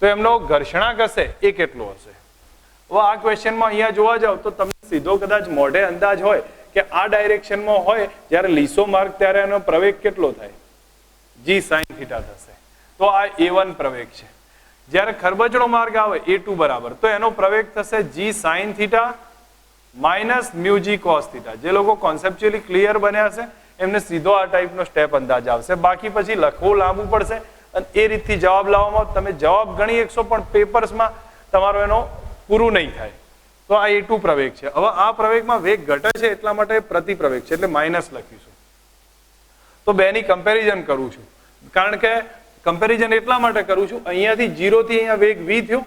તો એમનો ઘર્ષણાંક હશે એ કેટલો હશે? હવે આ ક્વેશ્ચનમાં અહીંયા જોવા જાવ તો તમને સીધો કદાચ મોઢે અંદાજ હોય કે આ ડાયરેક્શનમાં હોય જ્યારે લીસો માર્ગ ત્યારે એનો પ્રવેગ કેટલો થાય? g sin θ થશે. તો આ a1 પ્રવેગ છે. જ્યારે ખરબચડો માર્ગ આવે a2 બરાબર, તો એનો પ્રવેગ થશે g sin θ minus μg cos θ. જે લોકો કોન્સેપ્ચ્યુઅલી ક્લિયર બન્યા છે એમને સીધો આ ટાઈપનો સ્ટેપ અંદાજ આવશે. બાકી પછી લખવું લાંબુ પડશે અને એ રીતથી જવાબ લાવવામાં તમે જવાબ ગણી એકશો પણ પેપર્સમાં તમારો એનો પૂરું નહીં થાય. તો આ a2 પ્રવેગ છે. હવે આ પ્રવેગમાં વેગ ઘટે છે એટલા માટે પ્રતિ પ્રવેગ છે એટલે માઇનસ લખીશું. તો બેની કમ્પેરિઝન કરું છું કારણ કે કમ્પેરિઝન એટલા માટે કરું છું અહીંયાથી 0 થી અહીંયા વેગ v થયો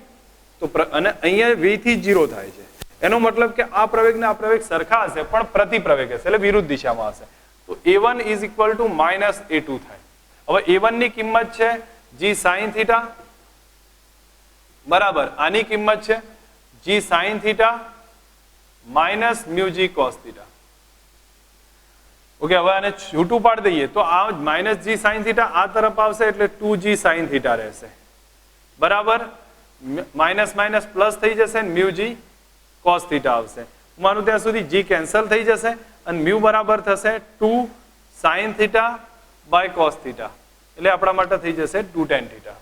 તો અને અહીંયા v થી 0 થાય છે. એનો મતલબ કે આ પ્રવેગ ને આ પ્રવેગ સરખા હશે પણ પ્રતિ પ્રવેગ હશે એટલે વિરુદ્ધ દિશામાં હશે. તો a1 is equal two minus a2 થાય. હવે a1 ની કિંમત છે g sin θ બરાબર આની કિંમત છે g sin θ minus μg cos θ. Okay, હવે આને છૂટું પાડી દઈએ તો આ -g sin θ આ તરફ આવશે એટલે 2g sin θ રહેશે, બરાબર. માઇનસ માઇનસ પ્લસ થઈ જશે ને મ્યુ g cos θ આવશે. માનું ત્યાં સુધી g કેન્સલ થઈ જશે અને મ્યુ બરાબર થશે 2 sin θ બાય cos θ, એટલે આપણા માટે થઈ જશે 2 tan θ.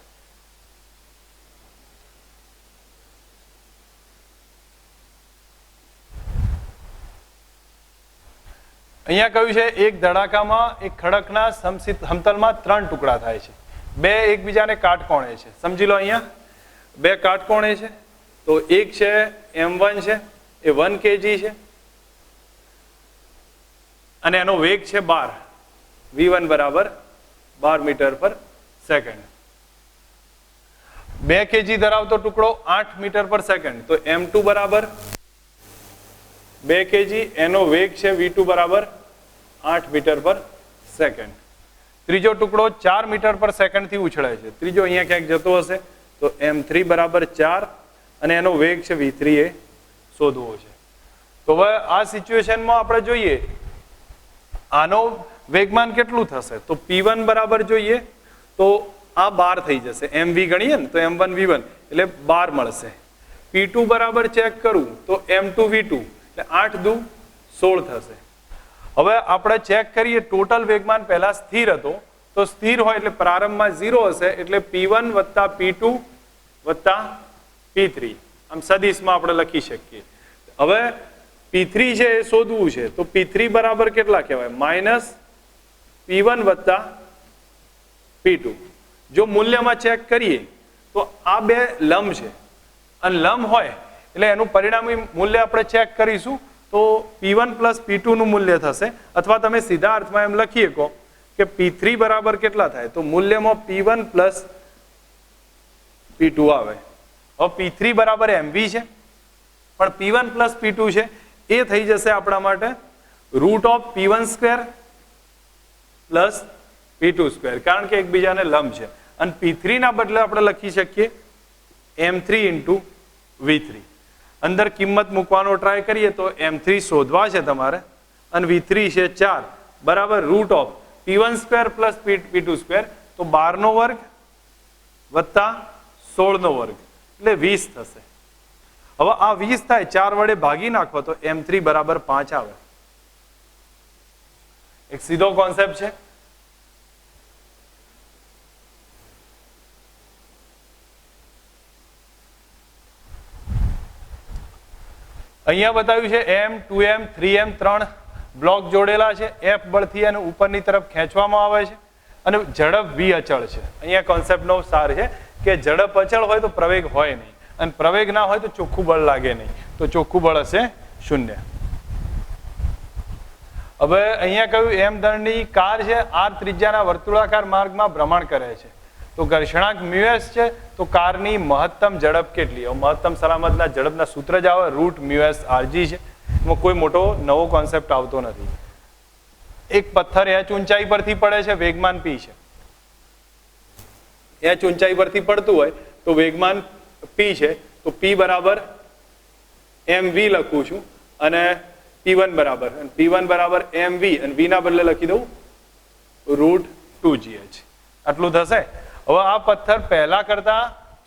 અહીંયા કહ્યું છે એક ધડાકામાં એક ખડકના સમતલમાં 3 ટુકડા થાય છે, બે એકબીજાને કાટકોણે છે. સમજી લો અહીંયા બે કાટકોણે છે, તો એક છે m1 છે એ 1 kg છે અને એનો વેગ છે 12, v1 બરાબર 12 મીટર પર સેકન્ડ. 2 kg ધરાવતો ટુકડો 8 મીટર પર સેકન્ડ, તો m2 બરાબર 2 kg, એનો વેગ છે v2 બરાબર 8 મીટર પર સેકન્ડ. ત્રીજો ટુકડો 4 મીટર પર સેકન્ડ થી ઉછળે છે, ત્રીજો અહીંયા ક્યાંક જતો હશે, તો m3 બરાબર 4 અને એનો વેગ છે v3 એ શોધવો છે. તો હવે આ સિચ્યુએશનમાં આપણે જોઈએ આનો વેગમાન કેટલું થશે, તો p1 બરાબર જોઈએ તો આ 12 થઈ જશે, mv ગણીએ ને તો m1 v1 એટલે 12 મળશે. p2 બરાબર ચેક કરું તો m2 v2 એટલે 8 દુ 16 થશે. હવે આપણે ચેક કરીએ ટોટલ વેગમાન પહેલા સ્થિર હતો, તો સ્થિર હોય એટલે પ્રારંભમાં 0 હશે, એટલે p1 વત્તા p2 વત્તા p3 આમ સદિશમાં આપણે લખી શકીએ. હવે p3 છે એ શોધવું છે, તો p3 બરાબર કેટલા કહેવાય, માઇનસ p1 વત્તા p2. જો મૂલ્યમાં ચેક કરીએ તો આ બે લંબ છે અને લંબ હોય એટલે એનું પરિણામી મૂલ્ય આપણે ચેક કરીશું, તો p1 પ્લસ p2 નું મૂલ્ય થશે, અથવા તમે સીધા અર્થમાં એમ લખી શકો કે p3 બરાબર કેટલા થાય, તો મૂલ્યમાં p1 પ્લસ p2 આવે. હવે p3 બરાબર mv છે પણ p1 પ્લસ p2 છે એ થઈ જશે આપણા માટે root of p1 square plus p2 square, કારણ કે એકબીજાને લંબ છે. અને p3 ના બદલે આપણે લખી શકીએ m3 ઇન્ટુ v3. અંદર કિંમત મૂકવાનો ટ્રાય કરીએ તો m3 શોધવા છે તમારે અને v3 છે 4 બરાબર root of p1 square plus p2 square, તો 12 નો વર્ગ વત્તા 16 નો વર્ગ એટલે 20 થશે. હવે આ 20 થાય 4 વડે ભાગી નાખો તો m3 બરાબર 5 આવે. એક સીધો કોન્સેપ્ટ છે. અહીંયા બતાવ્યું છે m 2m 3m 3 બ્લોક જોડેલા છે, f બળથી અને ઉપરની તરફ ખેંચવામાં આવે છે અને ઝડપ v અચળ છે. અહીંયા કોન્સેપ્ટનો સાર છે કે ઝડપ અચળ હોય તો પ્રવેગ હોય નહીં અને પ્રવેગ ના હોય તો ચોખ્ખું બળ લાગે નહીં, તો ચોખ્ખું બળ હશે 0. હવે અહીંયા કહ્યું m દળની કાર છે, r ત્રિજ્યાના વર્તુળાકાર માર્ગમાં ભ્રમણ કરે છે, તો ઘર્ષણાંક મ્યુએસ છે, તો કારની મહત્તમ ઝડપ કેટલી? મહત્તમ સલામતના ઝડપના સૂત્ર જ આવે રૂટ મ્યુએસ આરજી છે, એમાં કોઈ મોટો નવો કોન્સેપ્ટ આવતો નથી. એક પથ્થર h ઊંચાઈ પરથી પડે છે, વેગમાન p છે. h ઊંચાઈ પરથી પડતું હોય તો વેગમાન p છે, તો p બરાબર mv લખું છું અને p1 બરાબર mv અને v ના બદલે લખી દઉં રૂટ 2gh. આટલું થશે. હવે આ પથ્થર પહેલા કરતા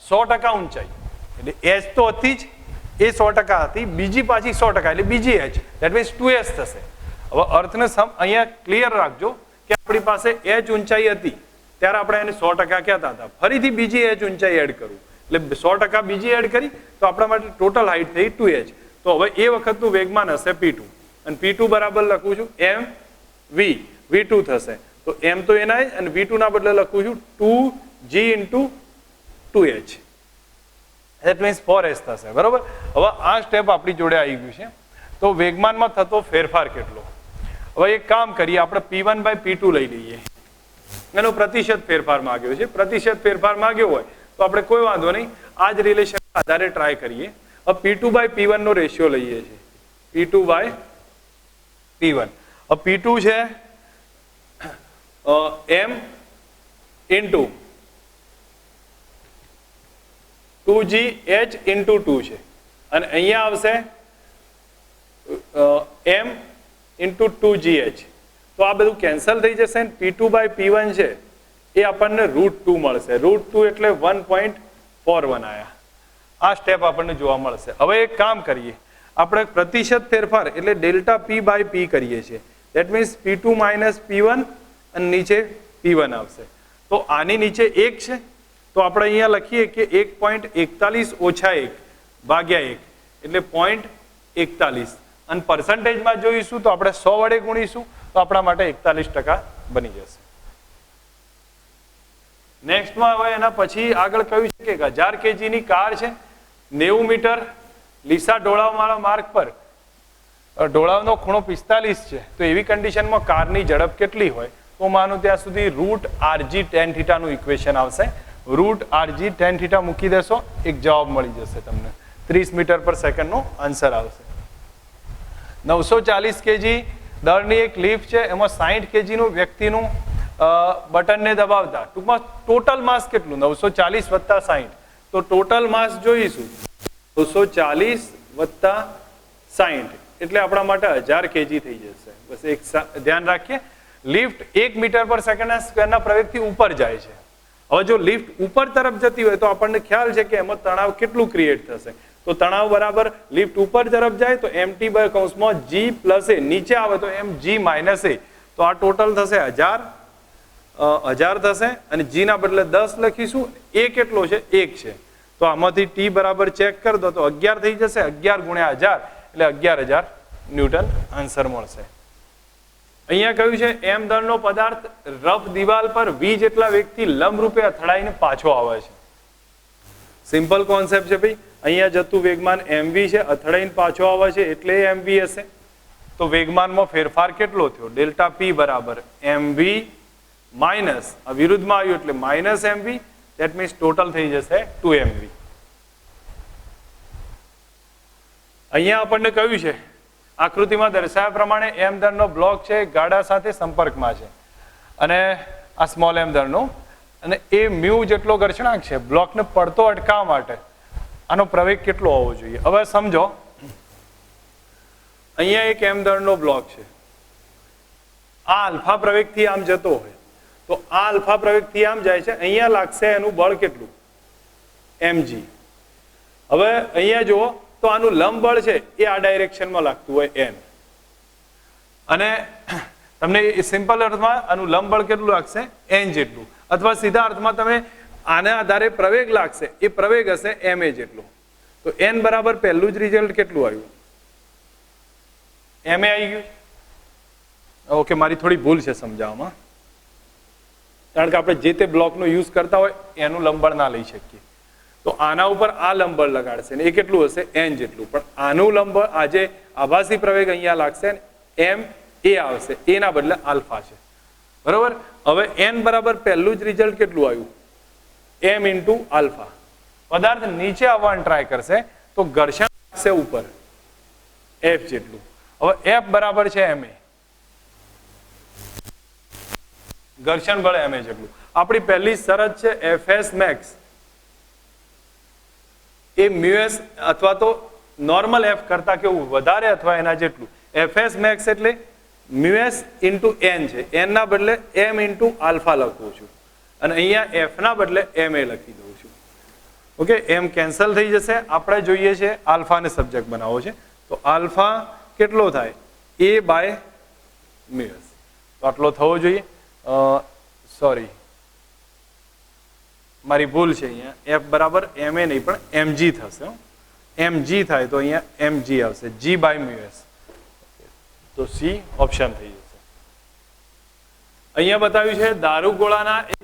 100% ઊંચાઈ એટલે h તો હતી જ, એ 100% હતી, બીજી પાછી 100% એટલે બીજી h, ધેટ મીન્સ 2h થશે. હવે અર્થને અહીંયા ક્લિયર રાખજો કે આપણી પાસે h ઊંચાઈ હતી ત્યારે આપણે એને 100% કહેતા હતા, ફરીથી બીજી h ઊંચાઈ એડ કરું એટલે 100% બીજી એડ કરી તો આપણા માટે ટોટલ હાઈટ થઈ 2h. તો હવે એ વખતનું વેગમાન હશે p2 અને p2 બરાબર લખું છું mv, v2 થશે, તો m તો એના અને v2 ના બદલે લખું છું 2g into 2h, that means 4h થશે. બરોબર. હવે આ સ્ટેપ આપણી જોડે આવી ગયું છે, તો વેગમાનમાં થતો ફેરફાર કેટલો? હવે એક કામ કરીએ, આપણે p1 by p2 લઈ લઈએ, એનો પ્રતિશત ફેરફાર માંગ્યો છે. પ્રતિશત ફેરફાર માંગ્યો હોય તો આપણે કોઈ વાંધો નહીં, આ જ રિલેશન આધારે ટ્રાય કરીએ. હવે p2 by p1 no ratio લઈએ છીએ, p2 by p1. હવે p2 છે m into 2gh into 2 છે અને અહીંયા આવશે m into 2gh, તો આ બધું કેન્સલ થઈ જશે ને P2/P1 છે એ આપણને √2 મળશે. √2 એટલે 1.41 આયા. આ સ્ટેપ આપણને જોવા મળશે. હવે એક કામ કરીએ, આપણે પ્રતિશત ફેરફાર એટલે ડેલ્ટા P/P કરીએ છીએ. ધેટ મીન્સ P2 - P1 અને નીચે P1 આવશે. તો આની નીચે 1 છે તો આપણે અહીંયા લખીએ કે 1.41 - 1 ભાગ્યા 1 એટલે 0.41 અને પર્સન્ટેજમાં જોઈશું તો આપણે 100 વડે ગુણીશું તો આપણા માટે 41% બની જશે. નેક્સ્ટમાં હવે એના પછી આગળ કહ્યું છે કે 1000 kg ની કાર છે, 90 મીટર લીસા ઢોળાવવાળા માર્ગ પર ઢોળાવનો ખૂણો 45 છે. તો એવી કન્ડિશનમાં કારની ઝડપ કેટલી હોય? તો માનો ત્યાં સુધી √RG tan θ નું ઇક્વેશન આવશે. √RG tan θ મૂકી દેશો, એક જવાબ મળી જશે તમને. 30 મીટર પર સેકન્ડનો આન્સર આવશે. 940 kg દળની એક લિફ્ટ છે, એમાં 60 kg નું વ્યક્તિનું બટનને દબાવતા ટૂંકમાં ટોટલ માસ કેટલું? 940 + 60. તો ટોટલ માસ જોઈશું 940 + 60 એટલે આપણા માટે 1000 kg થઈ જશે. બસ એક ધ્યાન રાખીએ, લિફ્ટ 1 મીટર પર સેકન્ડના સ્ક્વેરના પ્રવેગથી ઉપર જાય છે. હવે જો લિફ્ટ ઉપર તરફ જતી હોય તો આપણને ખ્યાલ છે કે એમાં તણાવ કેટલું ક્રિએટ થશે. તો તણાવ બરાબર લિફ્ટ ઉપર તરફ જાય તો mt/g + a, નીચે આવે તો mg - a. તો આ ટોટલ થશે 1000 થશે અને g ના બદલે 10 લખીશું. a કેટલો છે? 1 છે. તો આમાંથી t બરાબર ચેક કરી દો તો 11 થઈ જશે. 11 × 1000 એટલે 11000 ન્યૂટન આન્સર મળશે. અહીંયા કહ્યું છે m દળનો પદાર્થ રફ દિવાલ પર v જેટલા વેગથી લંબરૂપે અથડાઈને પાછો આવે છે. સિમ્પલ કોન્સેપ્ટ છે ભાઈ. અહીંયા જતું વેગમાન mv છે, અથડાઈને પાછો આવે છે એટલે mv હશે. તો વેગમાનમાં ફેરફાર કેટલો થયો? ડેલ્ટા p બરાબર mv માઇનસ આ વિરુદ્ધમાં આવ્યું એટલે -mv. ધેટ મીન્સ ટોટલ થઈ જશે 2mv. અહીંયા આપણને કહ્યું છે આકૃતિમાં દર્શાવ્યા પ્રમાણે m દળનો બ્લોક છે, ગાડા સાથે સંપર્કમાં છે અને આ સ્મોલ m દળનો, અને એ મ્યુ જેટલો ઘર્ષણાંક છે. બ્લોકને પડતો અટકાવવા માટે આનો પ્રવેગ કેટલો હોવો જોઈએ? હવે સમજો, અહીંયા એક m દળનો બ્લોક છે, આ આલ્ફા પ્રવેગથી આમ જતો હોય તો આ આલ્ફા પ્રવેગથી આમ જાય છે, અહીંયા લાગશે એનું બળ કેટલું? mg. હવે અહીંયા જુઓ તો આનું લંબ બળ છે એ આ ડાયરેક્શનમાં લાગતું હોય n, અને તમને સિમ્પલ અર્થમાં આનું લંબ બળ કેટલું લાગશે? n જેટલું. અથવા સીધા અર્થમાં તમે આના આધારે પ્રવેગ લાગશે, એ પ્રવેગ હશે ma જેટલો. તો n બરાબર પહેલું જ રિઝલ્ટ કેટલું આવ્યું? ma આવી ગયું. ઓકે, મારી થોડી ભૂલ છે સમજાવવામાં, કારણ કે આપણે જે તે બ્લોકનો યુઝ કરતા હોય એનું લંબબળ ના લઈ શકીએ. તો આના ઉપર આ લંબબળ લગાડશે ને એ કેટલું હશે? n જેટલું. પણ આનું લંબબળ, આજે આભાસી પ્રવેગ અહીંયા લાગશે ને m એ આવશે, એ ના બદલે આલ્ફા છે. બરોબર. હવે n બરાબર પહેલું જ રિઝલ્ટ કેટલું આવ્યું? m × alpha. પદાર્થ નીચે આવવાનું ટ્રાય કરશે તો ઘર્ષણ લાગશે ઉપર f જેટલું. હવે f બરાબર છે ma, ઘર્ષણ બળ ma જેટલું. આપણી પહેલી શરત છે fs max એ મ્યુએસ અથવા તો નોર્મલ f કરતા કેવું વધારે અથવા એના જેટલું. fs max એટલે મ્યુએસ × n છે, n ના બદલે m × આલ્ફા લખું છું અને અહીંયા f ના બદલે ma લખી દઉં છું. ઓકે, m કેન્સલ થઈ જશે. આપણે જોઈએ છે આલ્ફાને સબ્જેક્ટ બનાવવો છે તો આલ્ફા કેટલો થાય? a/મ્યુએસ. તો આટલો થવો જોઈએ. સોરી, મારી ભૂલ છે. અહીંયા f બરાબર ma નહીં પણ mg થશે. mg થાય તો અહીંયા mg આવશે, g/મ્યુએસ. તો c ઓપ્શન થઈ જશે. અહીંયા બતાવ્યું છે દારૂગોળાના એક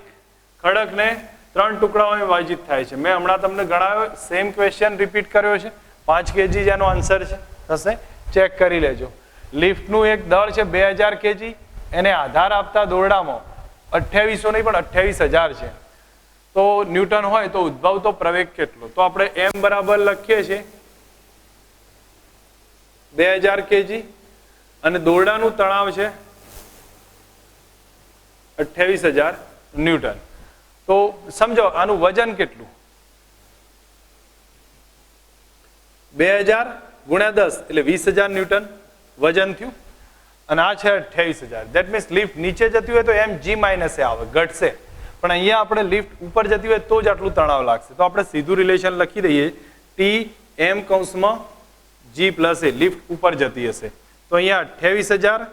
ખડકને 3 ટુકડાઓમાં વિભાજિત થાય છે. મેં હમણાં તમને ગણાવ્યો, સેમ ક્વેશ્ચન રિપીટ કર્યો છે. 5 kg જેનો આન્સર છે થશે, ચેક કરી લેજો. લિફ્ટનું એક દળ છે 2000 kg, એને આધાર આપતા દોરડામાં 2800 નહીં પણ 28000 છે. તો ન્યૂટન હોય તો ઉદ્ભવતો પ્રવેગ કેટલો? તો આપણે m બરાબર લખીએ છીએ 2000 kg અને દોરડાનું તણાવ છે 28000 ન્યૂટન. તો સમજો આનું વજન કેટલું? 2000 × 10 એટલે 20000 ન્યૂટન વજન થયું. અને આ છે 28,000. ધેટ મીન્સ લિફ્ટ નીચે જતી હોય તો એમ જી માઇનસ એ આવે, ઘટશે. પણ અહીંયા આપણે લિફ્ટ ઉપર જતી હોય તો જ આટલું તણાવ લાગશે. તો આપણે સીધું રિલેશન લખી દઈએ, ટી એમ કૌંસમાં જી પ્લસ એ, લિફ્ટ ઉપર જતી હશે. તો અહીંયા 28,000,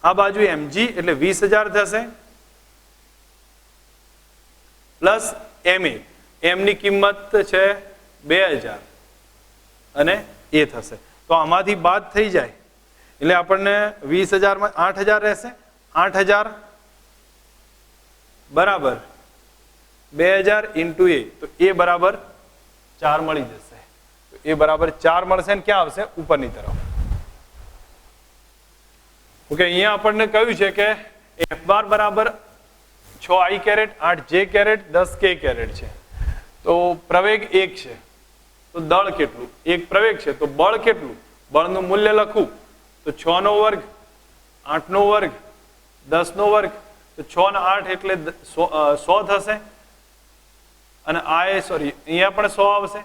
આ બાજુ mg એટલે 20,000 થશે, પ્લસ ma, m ની કિંમત છે 2,000 અને એ થશે. તો આમાંથી બાદ થઈ જાય એટલે આપણને 20,000 માં 8,000 રહેશે. 8,000 બરાબર 2,000 ઇન્ટુ એ, તો એ બરાબર 4 મળી જશે. એ બરાબર 4 મળશે ને ક્યાં આવશે? ઉપરની તરફ. ઓકે, અહીંયા આપણને કહ્યું છે કે એફ બાર બરાબર 6i caret, 8j caret, 10k caret છે. તો પ્રવેગ 1 છે તો દળ કેટલું? 1 પ્રવેગ છે તો બળ કેટલું? બળનું મૂલ્ય લખું તો 6 નો વર્ગ, 8 નો વર્ગ, 10 નો વર્ગ, તો 6 ને 8 એટલે 100 થશે. અને આ સોરી અહીંયા પણ 100 આવશે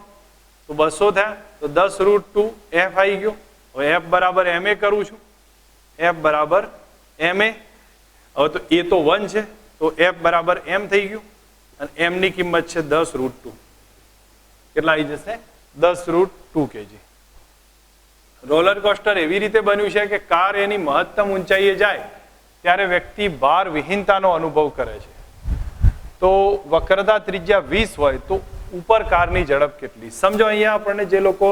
તો 200 થયા. તો 10√2 f આવી ગયો. હવે f બરાબર ma કરું છું, f બરાબર ma. હવે તો એ તો 1 છે તો f બરાબર m થઈ ગયું અને m ની કિંમત છે 10√2. કેટલા આવી જશે? 10√2 kg. રોલર કોસ્ટર એવી રીતે બન્યું છે કે કાર એની મહત્તમ ઊંચાઈએ જાય ત્યારે વ્યક્તિ ભાર વિહીનતાનો અનુભવ કરે છે. તો વક્રતા ત્રિજ્યા 20 હોય તો ઉપર કારની ઝડપ કેટલી? સમજો અહીંયા આપણને જે લોકો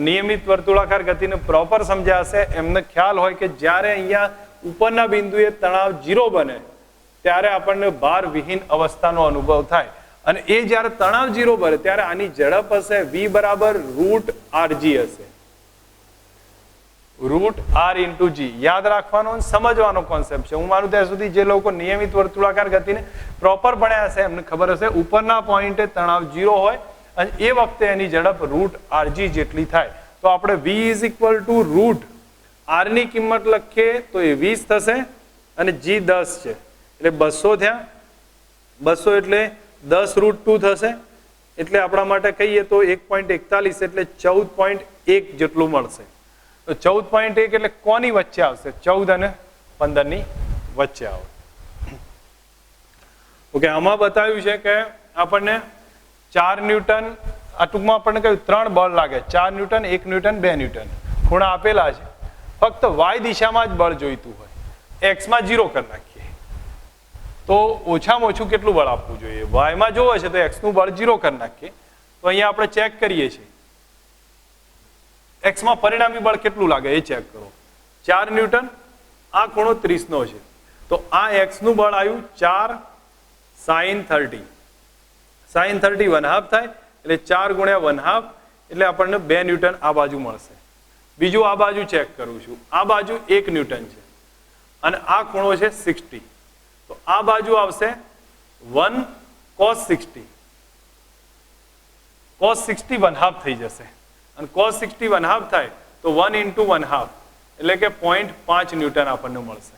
નિયમિત વર્તુળાકાર ગતિને પ્રોપર સમજ્યા હશે એમને ખ્યાલ હોય કે જ્યારે અહીંયા ઉપરના બિંદુએ તણાવ 0 બને ત્યારે આપણને ભાર વિહીન અવસ્થાનો અનુભવ થાય. અને એ જ્યારે તણાવ 0 બને ત્યારે આની ઝડપ હશે v બરાબર √rg હશે. √r into g. યાદ રાખવાનો અને સમજવાનો કોન્સેપ્ટ છે. હું માનું ત્યાં સુધી જે લોકો નિયમિત વર્તુળાકાર ગતિને પ્રોપર ભણ્યા હશે એમને ખબર હશે ઉપરના પોઈન્ટે તણાવ 0 હોય અને એ વખતે એની ઝડપ √rg જેટલી થાય. તો આપણે v √r ની કિંમત લખીએ તો એ 20 થશે અને g 10 છે એટલે 200 થયા. 200 એટલે 10√2 થશે એટલે આપણા માટે કહીએ તો 1.41 એટલે 14.1 જેટલું મળશે. તો 14.1 એટલે કોની વચ્ચે આવશે? 14 અને 15 ની વચ્ચે આવે. ઓકે, આમાં બતાવ્યું છે કે આપણને 4 ન્યૂટન, આ ટૂંકમાં આપણને કહ્યું 3 બળ લાગે, 4 ન્યૂટન, 1 ન્યૂટન, 2 ન્યૂટન. ખૂણા આપેલા છે. ફક્ત y દિશામાં જ બળ જોઈતું હોય, x માં 0 કરી નાખીએ તો ઓછામાં ઓછું કેટલું બળ આપવું જોઈએ? y માં જોવે છે તો x નું બળ 0 કરી નાખીએ. તો અહીંયા આપણે ચેક કરીએ છીએ x માં પરિણામી બળ કેટલું લાગે એ ચેક કરો. 4 ન્યૂટન, આ ખૂણો 30 નો છે તો આ x નું બળ આવ્યું 4 sin 30. sin 30 1/2 થાય એટલે 4 ગુણ્યા 1/2 એટલે આપણને 2 ન્યૂટન આ બાજુ મળશે. બીજું આ બાજુ ચેક કરું છું, આ બાજુ 1 ન્યૂટન છે અને આ ખૂણો છે 60 તો આ બાજુ આવશે 1 cos 60. cos 60 1/2 થઈ જશે અને cos 60 1/2 થાય તો 1 × 1/2 એટલે કે 0.5 ન્યૂટન આપણને મળશે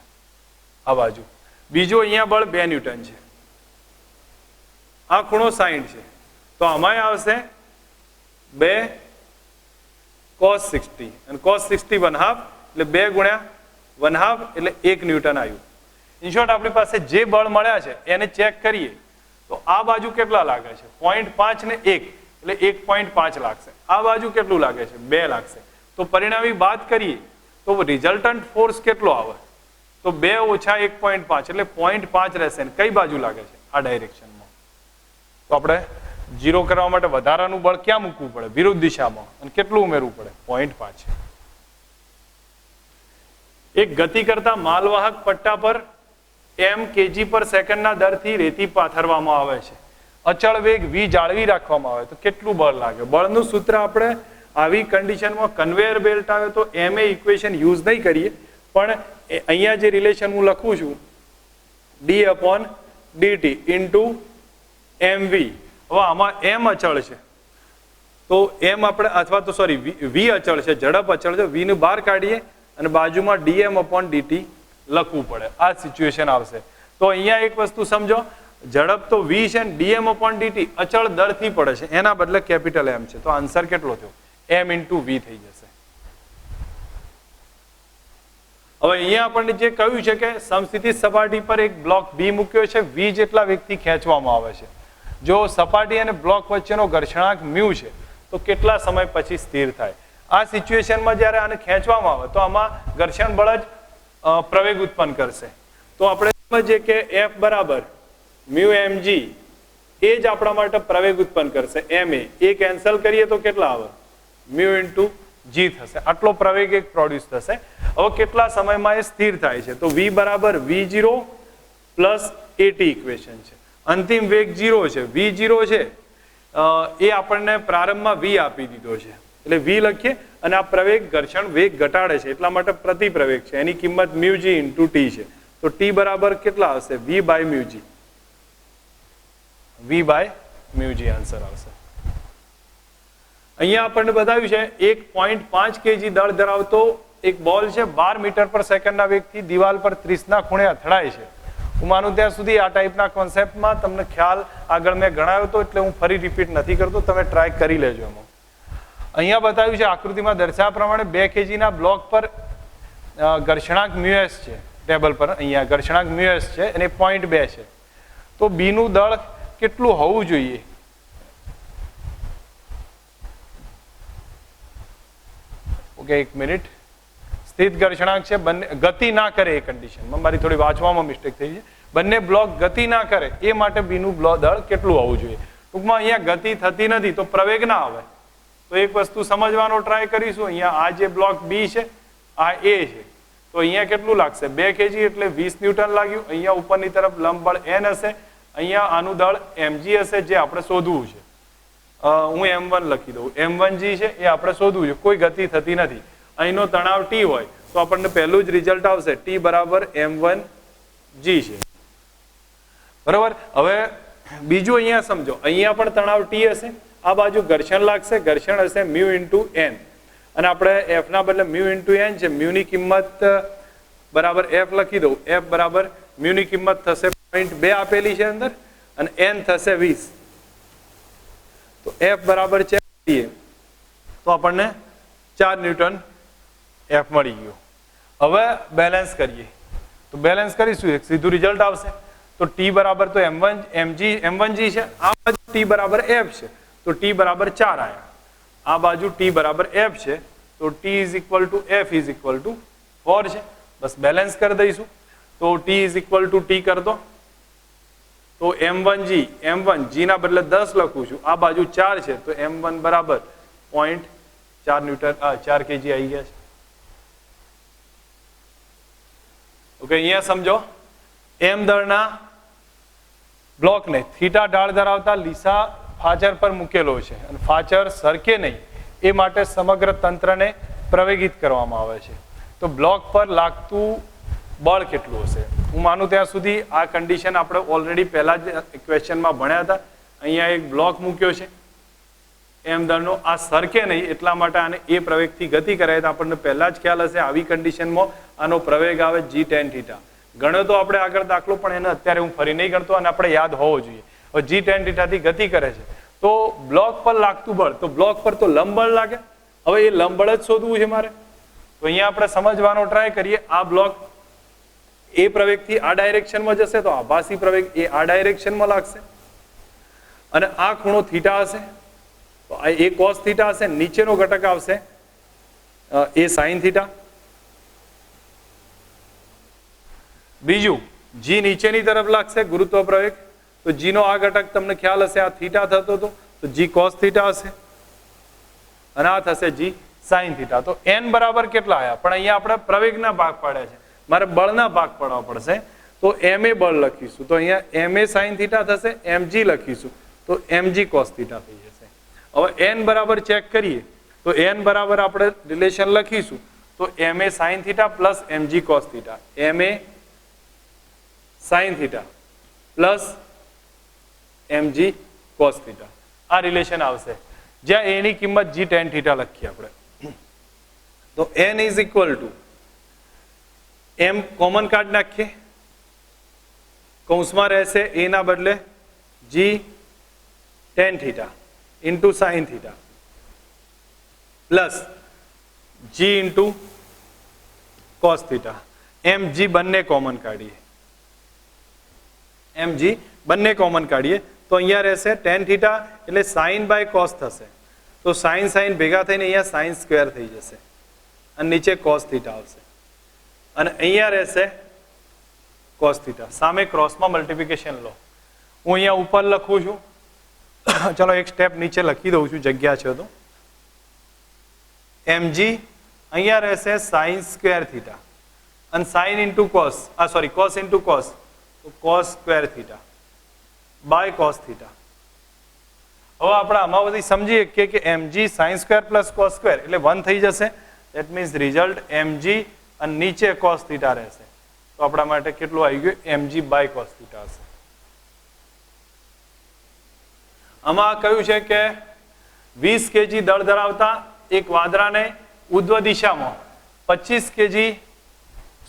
આ બાજુ. બીજો અહીંયા બળ 2 ન્યૂટન છે, આ ખૂણો 60 છે તો આમાં આવશે 2 cos 60 અને cos 60 1/2 એટલે 2 ગુણ્યા 1/2 એટલે 1 ન્યૂટન આવ્યું. ઇન શોર્ટ આપણી પાસે જે બળ મળ્યા છે એને ચેક કરીએ તો આ બાજુ કેટલા લાગે છે? 0.5 ને 1 એટલે 1.5 લાગશે. આ બાજુ કેટલું લાગે છે? 2 લાગશે. તો પરિણામી બાદ કરીએ તો રિઝલ્ટન્ટ ફોર્સ કેટલો આવે? તો 2 ઓછા 1.5 એટલે 0.5 રહેશે. કઈ બાજુ લાગે છે? આ ડાયરેક્શનમાં. તો આપણે 0 કરવા માટે વધારાનું બળ ક્યાં મૂકવું પડે? વિરુદ્ધ દિશામાં. અને કેટલું ઉમેરવું પડે? 0.5. એક ગતિ કરતા માલવાહક પટ્ટા પર m kg/s ના દરથી રેતી પાથરવામાં આવે છે. અચળ વેગ v જાળવી રાખવામાં આવે તો કેટલું બળ લાગે? બળનું સૂત્ર આપણે આવી કન્ડિશનમાં કન્વેયર બેલ્ટ આવે તો ma ઇક્વેશન યુઝ નહીં કરીએ, પણ અહીંયા જે રિલેશન હું લખું છું d/dt * mv. હવે આમાં m અચળ છે તો m આપણે અથવા તો સોરી v અચળ છે, ઝડપ અચળ છે, v ને બહાર કાઢીએ અને બાજુમાં dm/dt લખવું પડે. આ સિચ્યુએશન આવશે. તો અહીંયા એક વસ્તુ સમજો, ઝડપ તો v છે ને dm/dt અચળ દરથી પડે છે, એના બદલે કેપિટલ M છે તો આન્સર કેટલો થયો? m × v થઈ જશે. હવે અહીંયા આપણને જે કહ્યું છે કે સમસ્થિતિ સપાટી પર એક બ્લોક બી મૂક્યો છે, વી જેટલા વેગથી ખેંચવામાં આવે છે. જો સપાટી અને બ્લોક વચ્ચેનો ઘર્ષણાંક મ્યુ છે તો કેટલા સમય પછી સ્થિર થાય? આ સિચ્યુએશનમાં જ્યારે આને ખેંચવામાં આવે તો આમાં ઘર્ષણ બળ જ પ્રવેગ ઉત્પન્ન કરશે. તો આપણે સમજીએ કે F બરાબર મ્યુ mg એ જ આપણા માટે પ્રવેગ ઉત્પન્ન કરશે. ma એ કેન્સલ કરીએ તો કેટલા આવે? મ્યુ ઇન્ટુ g થશે. આટલો પ્રવેગ એક પ્રોડ્યુસ થશે. હવે કેટલા સમયમાં એ સ્થિર થાય છે? તો v બરાબર v0 પ્લસ at ઇક્વેશન છે. અંતિમ વેગ 0 છે. v0 છે એ આપણને પ્રારંભમાં v આપી દીધો છે એટલે v લખીએ અને આ પ્રવેગ ઘર્ષણ વેગ ઘટાડે છે એટલા માટે પ્રતિ પ્રવેગ છે. એની કિંમત મ્યુ g ઇન્ટુ t છે. તો t બરાબર કેટલા હશે? v by mu g. v by mu g answer આવશે. અહીંયા આપણને બતાવ્યું છે 1.5 kg દળ ધરાવતો એક બોલ છે 12 મીટર પર સેકન્ડના વેગથી દિવાલ પર 30 ના ખૂણે અથડાય છે. હું માનું ત્યાં સુધી આ ટાઈપના કોન્સેપ્ટમાં તમને ખ્યાલ આગળ મેં ગણાવ્યો હતો એટલે હું ફરી રિપીટ નથી કરતો, તમે ટ્રાય કરી લેજો. એમાં અહીંયા બતાવ્યું છે આકૃતિમાં દર્શાવ્યા પ્રમાણે 2 kg ના બ્લોક પર ઘર્ષણાંક મ્યુએસ છે. ટેબલ પર અહીંયા ઘર્ષણાંક મ્યુએસ છે અને 0.2 છે. તો બી નું દળ કેટલું હોવું જોઈએ? ઓકે, એક મિનિટ. સ્થિત ઘર્ષણાંક છે, બંને ગતિ ના કરે એ કન્ડિશનમાં. મારી થોડી વાંચવામાં મિસ્ટેક થઈ છે. બંને બ્લોક ગતિ ના કરે એ માટે બીનું દળ કેટલું હોવું જોઈએ? ટૂંકમાં અહીંયા ગતિ થતી નથી તો પ્રવેગ ના આવે. તો એક વસ્તુ સમજવાનો ટ્રાય કરીશું. અહીંયા આ જે બ્લોક બી છે આ એ છે તો અહીંયા કેટલું લાગશે? 2 kg એટલે 20 ન્યૂટન લાગ્યું. અહીંયા ઉપરની તરફ લંબ બળ n હશે, અહીંયા આનું દળ mg હશે જે આપણે શોધવું છે. હું m1 લખી દઉં. m1g છે એ આપણે શોધવું છે. કોઈ ગતિ થતી નથી. અહીંનો તણાવ t હોય તો આપણને પહેલું જ રિઝલ્ટ આવશે t બરાબર m1g છે. બરાબર. હવે બીજું અહીંયા સમજો, અહીંયા પણ તણાવ t હશે, આ બાજુ ઘર્ષણ લાગશે, ઘર્ષણ હશે મ્યુ ઇન્ટુ n અને આપણે f ના બદલે મ્યુ ઇન્ટુ n છે. મ્યુની કિંમત બરાબર f લખી દઉં. f બરાબર મ્યુની કિંમત થશે 0.2 આપેલી છે અંદર અને n થશે 20. તો f બરાબર ચેક કરીએ તો આપણને 4 ન્યૂટન f મળી ગયો. હવે બેલેન્સ કરીએ તો બેલેન્સ કરીશું એક સીધું રિઝલ્ટ આવશે. તો t બરાબર તો m1g છે, આ બાજુ t બરાબર f છે તો t બરાબર 4 આયા. આ બાજુ t બરાબર f છે તો t is equal two f is equal two 4 છે. બસ બેલેન્સ કરી દઈશું. તો t is equal two t કર દો તો m1g ના બદલે 10 લખું છું, આ બાજુ 4 છે તો m1 બરાબર 0.4 ન્યૂટન 4 kg આવી ગયા છે. ઓકે, અહીંયા સમજો. m દળના બ્લોકને થીટા ઢાળ ધરાવતા લીસા ફાચર પર મૂકેલો છે અને ફાચર સરકે નહીં એ માટે સમગ્ર તંત્રને પ્રવેગિત કરવામાં આવે છે. તો બ્લોક પર લાગતું બળ કેટલું હશે? હું માનું ત્યાં સુધી આ કન્ડિશન આપણે ઓલરેડી પહેલા જ ક્વેશ્ચનમાં ભણ્યા હતા. અહીંયા એક બ્લોક મૂક્યો છે m દળનો, આ સરકે નહીં એટલા માટે આને એ પ્રવેગથી ગતિ કરાય તો આપણને પહેલા જ ખ્યાલ હશે આવી કન્ડિશનમાં આનો પ્રવેગ આવે g tan θ. ગણ્યો તો આપણે આગળ દાખલો પણ એને અત્યારે હું ફરી નહીં ગણતો અને આપણે યાદ હોવો જોઈએ. હવે g tan θ થી ગતિ કરે છે તો બ્લોક પર લાગતું બળ, તો બ્લોક પર તો લંબ બળ લાગે. હવે એ લંબ બળ જ શોધવું છે મારે. તો અહીંયા આપણે સમજવાનો ટ્રાય કરીએ. આ બ્લોક એ પ્રવેગથી આ ડાયરેક્શનમાં જશે તો આભાસી પ્રવેગ એ આ ડાયરેક્શનમાં લાગશે અને આ ખૂણો થીટા હશે તો આ એ cos θ હશે. નીચેનો ઘટક આવશે એ sin θ. બીજું g નીચેની તરફ લાગશે ગુરુત્વ પ્રવેગ તો g નો આ ઘટક તમને ખ્યાલ હશે આ થીટા થતો હતો તો g cos θ હશે અને આ થશે g sin θ. તો n બરાબર કેટલા આવ્યા? પણ અહીંયા આપણે પ્રવેગના ભાગ પાડ્યા છે, મારે બળના ભાગ પાડવા પડશે તો ma બળ લખીશું તો અહીંયા ma sin θ થશે, mg લખીશું તો mg cos θ થઈ જશે. હવે n બરાબર ચેક કરીએ તો n બરાબર આપણે રિલેશન લખીશું તો ma sin θ plus mg cos θ. ma sin θ plus mg cos θ આ રિલેશન આવશે જ્યાં a ની કિંમત g tan θ લખીએ આપણે. તો n is equal to m common કાઢ નાખીએ, કૌંસમાં રહેશે a ના બદલે g tan θ into sin θ plus g into cos theta. mg બંને કોમન કાઢીએ, mg બંને કોમન કાઢીએ તો અહીંયા રહેશે tan theta એટલે sin by cos થશે, તો sin sin ભેગા થઈને અહીંયા sin સ્ક્વેર થઈ જશે અને નીચે cos theta આવશે અને અહીંયા રહેશે cos theta. સામે ક્રોસમાં મલ્ટિપ્લિકેશન લો. હું અહીંયા ઉપર લખું છું, ચલો એક સ્ટેપ નીચે લખી દઉં છું, જગ્યા છે તો mg અહીંયા રહેશે sin સ્ક્વેર થીટા અને sin into cos, sorry cos into cos, તો cos square theta by cos theta. હવે આપણે આમાં બધી સમજીએ કે mg sin square plus cos square એટલે 1 થઈ જશે. ધેટ મીન્સ રિઝલ્ટ mg અને નીચે cos થીટા રહેશે, તો આપણા માટે કેટલું આવી ગયું? mg બાય cos થીટા હશે. આમાં કહ્યું છે કે 20 kg દળ ધરાવતા એક વાદરાને ઉધ્વ દિશામાં 25 kg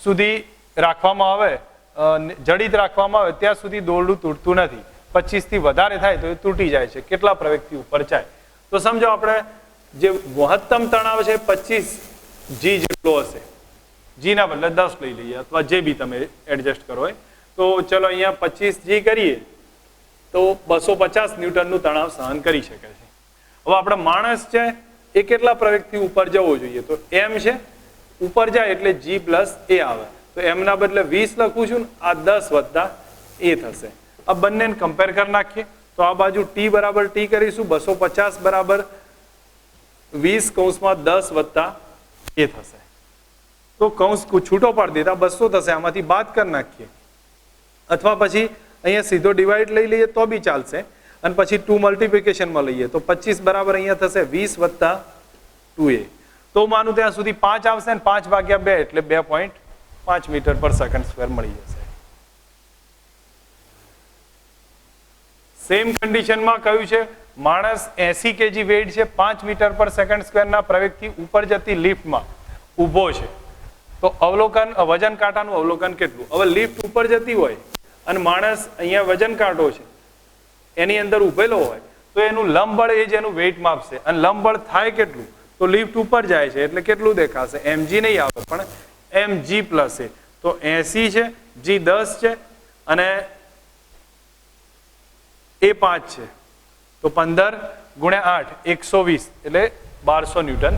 સુધી રાખવામાં આવે, જડિત રાખવામાં આવે ત્યાં સુધી દોરડું તૂટતું નથી. 25 થી વધારે થાય તો એ તૂટી જાય છે. કેટલા પ્રવેગથી ઉપર જાય? તો સમજો આપણે જે મહત્તમ તણાવ છે 25 g જેટલો હશે, g ના બદલે 10 લઈ લઈએ અથવા જે બી તમે એડજસ્ટ કરો હોય. તો ચલો અહીંયા 25 g કરીએ તો 250 ન્યૂટનનું તણાવ સહન કરી શકે છે. હવે આપણે માણસ છે એ કેટલા પ્રવેગથી ઉપર જવો જોઈએ? તો m છે, ઉપર જાય એટલે g પ્લસ a આવે, તો m ના બદલે 20 લખું છું ને આ 10 વત્તા a થશે. આ બંનેને કમ્પેર કરી નાખીએ તો આ બાજુ t બરાબર t કરીશું, 250 બરાબર 20 કૌંસમાં 10 વત્તા a થશે. તો કૌંસ છૂટો પાડી દેતા 200 થશે, આમાંથી બાદ કરી નાખીએ અથવા પછી અહીંયા સીધો ડિવાઈડ લઈ લઈએ તો બી ચાલશે અને પછી 2 મલ્ટિપ્લિકેશનમાં લઈએ તો 25 બરાબર અહીંયા થશે 20 વત્તા 2a. તો માનું ત્યાં સુધી 5 આવશે ને 5 ભાગ્યા 2 એટલે 2.5 મીટર પર સેકન્ડ સ્ક્વેર મળી જશે. સેમ કન્ડિશનમાં કહ્યું છે માણસ 80 kg વેઇટ છે, 5 મીટર પર સેકન્ડ સ્ક્વેરના પ્રવેગથી ઉપર જતી લિફ્ટમાં ઊભો છે, તો અવલોકન વજન કાંટાનું અવલોકન કેટલું? હવે લિફ્ટ ઉપર જતી હોય અને માણસ અહીંયા વજન કાંટો છે એની અંદર ઉભેલો હોય તો એનું લંબબળ એ જ એનું વેઇટ માપશે અને લંબબળ થાય કેટલું? તો લિફ્ટ ઉપર જાય છે એટલે કેટલું દેખાશે? mg નહીં આવે પણ mg પ્લસ એ, તો 80 છે, g 10 છે અને એ 5 છે, તો 15 ગુણ્યા 8 120 એટલે 1200 ન્યૂટન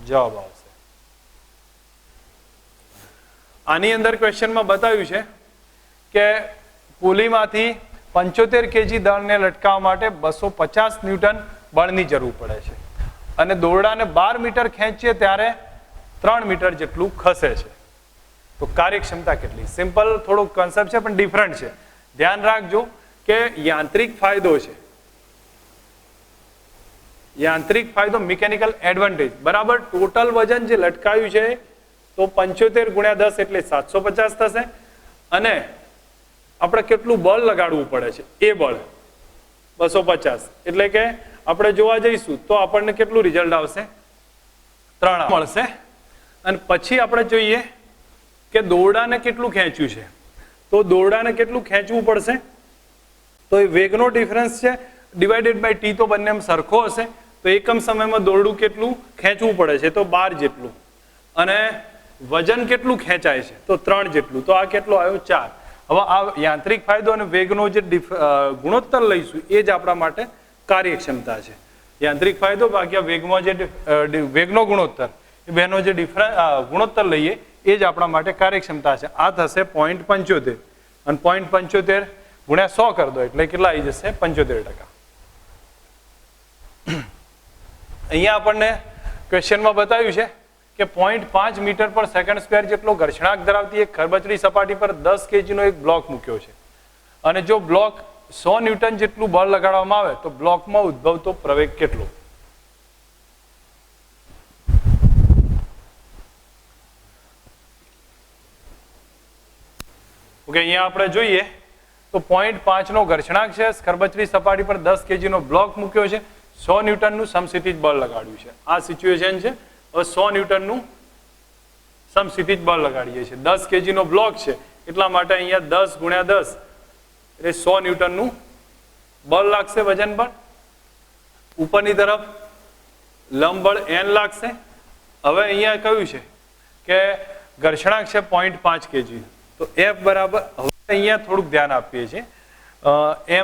જવાબ આવશે. આની અંદર ક્વેશ્ચનમાં બતાવ્યું છે કે પુલીમાંથી 75 kg દળને લટકાવવા માટે 250 ન્યૂટન બળની જરૂર પડે છે અને દોરડાને 12 મીટર ખેંચીએ ત્યારે 3 મીટર જેટલું ખસે છે. તો કાર્યક્ષમતા કેટલી? સિમ્પલ થોડો કન્સેપ્ટ છે પણ ડિફરન્ટ છે. ધ્યાન રાખજો કે યાંત્રિક ફાયદો છે, યાંત્રિક ફાયદો મિકેનિકલ એડવાન્ટેજ બરાબર ટોટલ વજન જે લટકાયું છે તો 75 ગુણ્યા 10 એટલે 750 થશે અને આપણે કેટલું બળ લગાડવું પડે છે એ બળ 250 એટલે કે આપણે જોવા જઈશું તો આપણને કેટલું રિઝલ્ટ આવશે? 3 મળશે. અને પછી આપણે જોઈએ કે દોરડાને કેટલું ખેંચ્યું છે, તો દોરડાને કેટલું ખેંચવું પડશે? તો એ વેગનો ડિફરન્સ છે ડિવાઇડેડ બાય ટી, તો બંને સરખો હશે તો એકમ સમયમાં દોરડું કેટલું ખેંચવું પડે છે? તો 12 જેટલું. અને વજન કેટલું ખેંચાય છે? તો 3 જેટલું. તો આ કેટલો આવ્યો? 4. હવે આ યાંત્રિક ફાયદો અને વેગનો જે ગુણોત્તર લઈશું એ જ આપણા માટે કાર્યક્ષમતા છે. યાંત્રિક ફાયદો ભાગ્યા વેગમાં જે વેગનો ગુણોત્તર એ બેનો જે ગુણોત્તર લઈએ એ જ આપણા માટે કાર્યક્ષમતા છે. આ થશે 0.75 અને 0.75 ગુણ્યા 100 કરી દો એટલે કેટલા આવી જશે? 75%. અહીંયા આપણને ક્વેશ્ચનમાં બતાવ્યું છે કે 0.5 મીટર પર સેકન્ડ સ્ક્વેર જેટલો ઘર્ષણાંક ધરાવતી એક ખરબચડી સપાટી પર 10 kg નો એક બ્લોક મૂક્યો છે અને જો બ્લોક 100 ન્યૂટન જેટલું બળ લગાડવામાં આવે તો બ્લોકમાં ઉદ્ભવતો પ્રવેગ કેટલો? ઓકે, અહીંયા આપણે જોઈએ તો 0.5 નો ઘર્ષણાંક છે, ખરબચડી સપાટી પર 10 kg નો બ્લોક મૂક્યો છે, 100 ન્યૂટનનું સમસ્થિતિજ બળ લગાડ્યું છે. આ સિચ્યુએશન છે. હવે 100 ન્યૂટનનું સમસ્થિતિજ બળ લગાડીએ છીએ. 10 kg નો બ્લોક છે એટલા માટે અહીંયા 10 ગુણ્યા 10 એટલે 100 ન્યૂટનનું બળ લાગશે, વજન બળ. ઉપરની તરફ લંબ બળ n લાગશે. હવે અહીંયા કહ્યું છે કે ઘર્ષણાંક છે 0.5 kg. તો F બરાબર, હવે અહીંયા થોડુંક ધ્યાન આપીએ છીએ.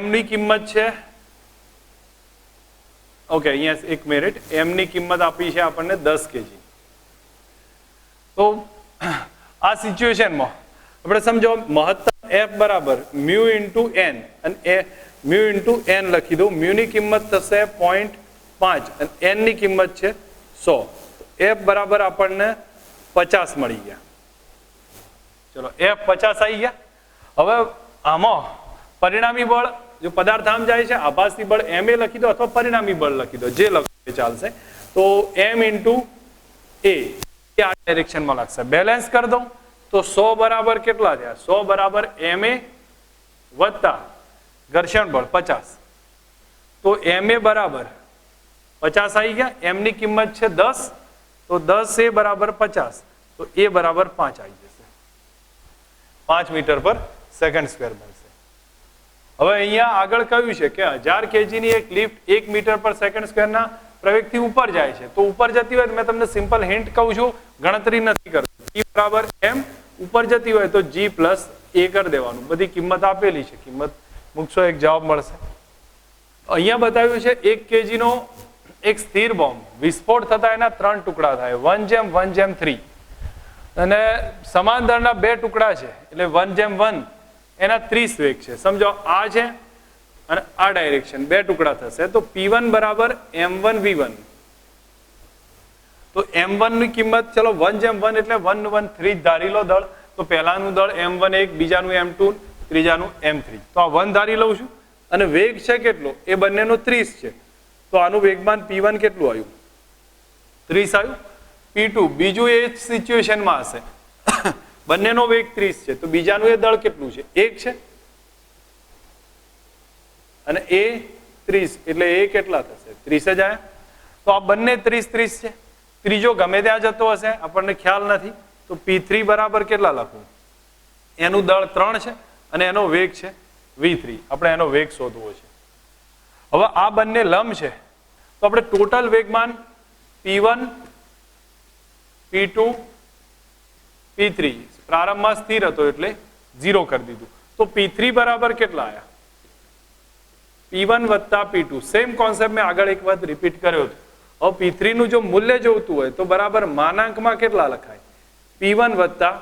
M ની કિંમત છે, ઓકે અહીંયા એક મિનિટ, M ની કિંમત આપી છે આપણને 10 kg. તો આ સિચ્યુએશનમાં આપણે સમજો મહત્તમ F બરાબર મ્યુ ઇન્ટુ n, અને મ્યુ ઇન્ટુ n લખી દઉં. મ્યુ ની કિંમત થશે 0.5 અને n ની કિંમત છે 100. F બરાબર આપણને 50 મળી ગયા. ચલો F 50 આવી ગયા. હવે આમાં પરિણામી બળ, જો પદાર્થ આમ જાય છે, આભાસી બળ m એ લખી દો અથવા પરિણામી બળ લખી દો, જે લખો એ ચાલશે. તો m ઇન્ટુ a આ ડાયરેક્શનમાં લાગશે. બેલેન્સ કરી દઉં તો 100 બરાબર કેટલા થયા? 100 બરાબર ma વત્તા ઘર્ષણ બળ 50. તો ma બરાબર 50 આવી ગયા. m ની કિંમત છે 10, તો 10 a બરાબર 50, તો a બરાબર 5 આવી જશે. 5 મીટર પર સેકન્ડ સ્ક્વેર બનશે. હવે અહીંયા આગળ કહ્યું છે કે 1000 kg ની એક લિફ્ટ 1 મીટર પર સેકન્ડ સ્ક્વેરના પ્રવેગથી ઉપર જાય છે. તો ઉપર જતી હોય, મેં તમને સિમ્પલ હિન્ટ કહું છું, ગણતરી નથી કરતો. E બરાબર m, ઉપર જતી હોય તો g પ્લસ a કરી દેવાનું. બધી કિંમત આપેલી છે, કિંમત મૂકશો એક જવાબ મળશે. અહીંયા બતાવ્યું છે 1 kg નો એક સ્થિર બોમ્બ વિસ્ફોટ થતા એના 3 ટુકડા થાય, 1:1:3, અને સમાન દળના 2 ટુકડા છે એટલે 1:1, એના 30 વેગ છે. સમજો આ છે અને આ ડાયરેક્શન, 2 ટુકડા થશે. તો P1 બરાબર m1v1. તો m1 ની કિંમત, ચલો 1:1 એટલે 1:3 ધારી લો દળ. તો પહેલાનું દળ m1 બીજાનું m2, ત્રીજાનું m3. તો આ 1 ધારી લઉં છું, અને વેગ છે કેટલો? એ બંનેનો 30 છે. તો આનું વેગમાન P1 કેટલું આવ્યું? 30 આવ્યું. P2 બીજું એ સિચ્યુએશનમાં હશે, બંનેનો વેગ 30 છે, તો બીજાનું એ દળ કેટલું છે? 1 છે, અને એ 30, એટલે એ કેટલા થશે? 30 જ આયા. તો આ બંને 30-30 છે. ત્રીજો ગમે ત્યાં જતો હશે, આપણને ખ્યાલ નથી. તો P3 બરાબર કેટલા લખવું? એનું દળ 3 છે અને એનો વેગ છે v3. આપણે એનો વેગ શોધવો છે. હવે આ બંને લંબ છે, તો આપણે ટોટલ વેગમાન P1, P2, P3 પ્રારંભમાં સ્થિર હતો એટલે 0 કરી દીધું. તો P3 બરાબર કેટલા આયા? P1 વત્તા P2. સેમ કોન્સેપ્ટ મેં આગળ એક વખત રિપીટ કર્યો હતો. હવે P3 નું જો મૂલ્ય જોઈતું હોય તો બરાબર માનાંકમાં કેટલા લખાય? P1 વત્તા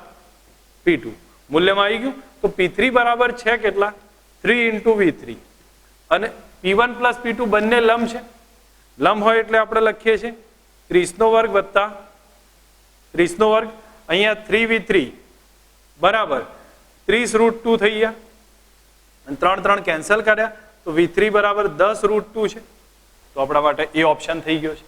P2. મૂલ્યમાં આવી ગયું. તો P3 બરાબર છે કેટલા? 3 into V3. અને P1 plus P2 બંને લંબ છે. લંબ હોય એટલે આપણે લખીએ છીએ 30 નો વર્ગ વત્તા 30 નો વર્ગ. અહીંયા 3V3 બરાબર 30√2 થઈ ગયા, અને 3 કેન્સલ કર્યા, તો V3 બરાબર 10√2 છે. તો આપણા માટે એ ઓપ્શન થઈ ગયો છે.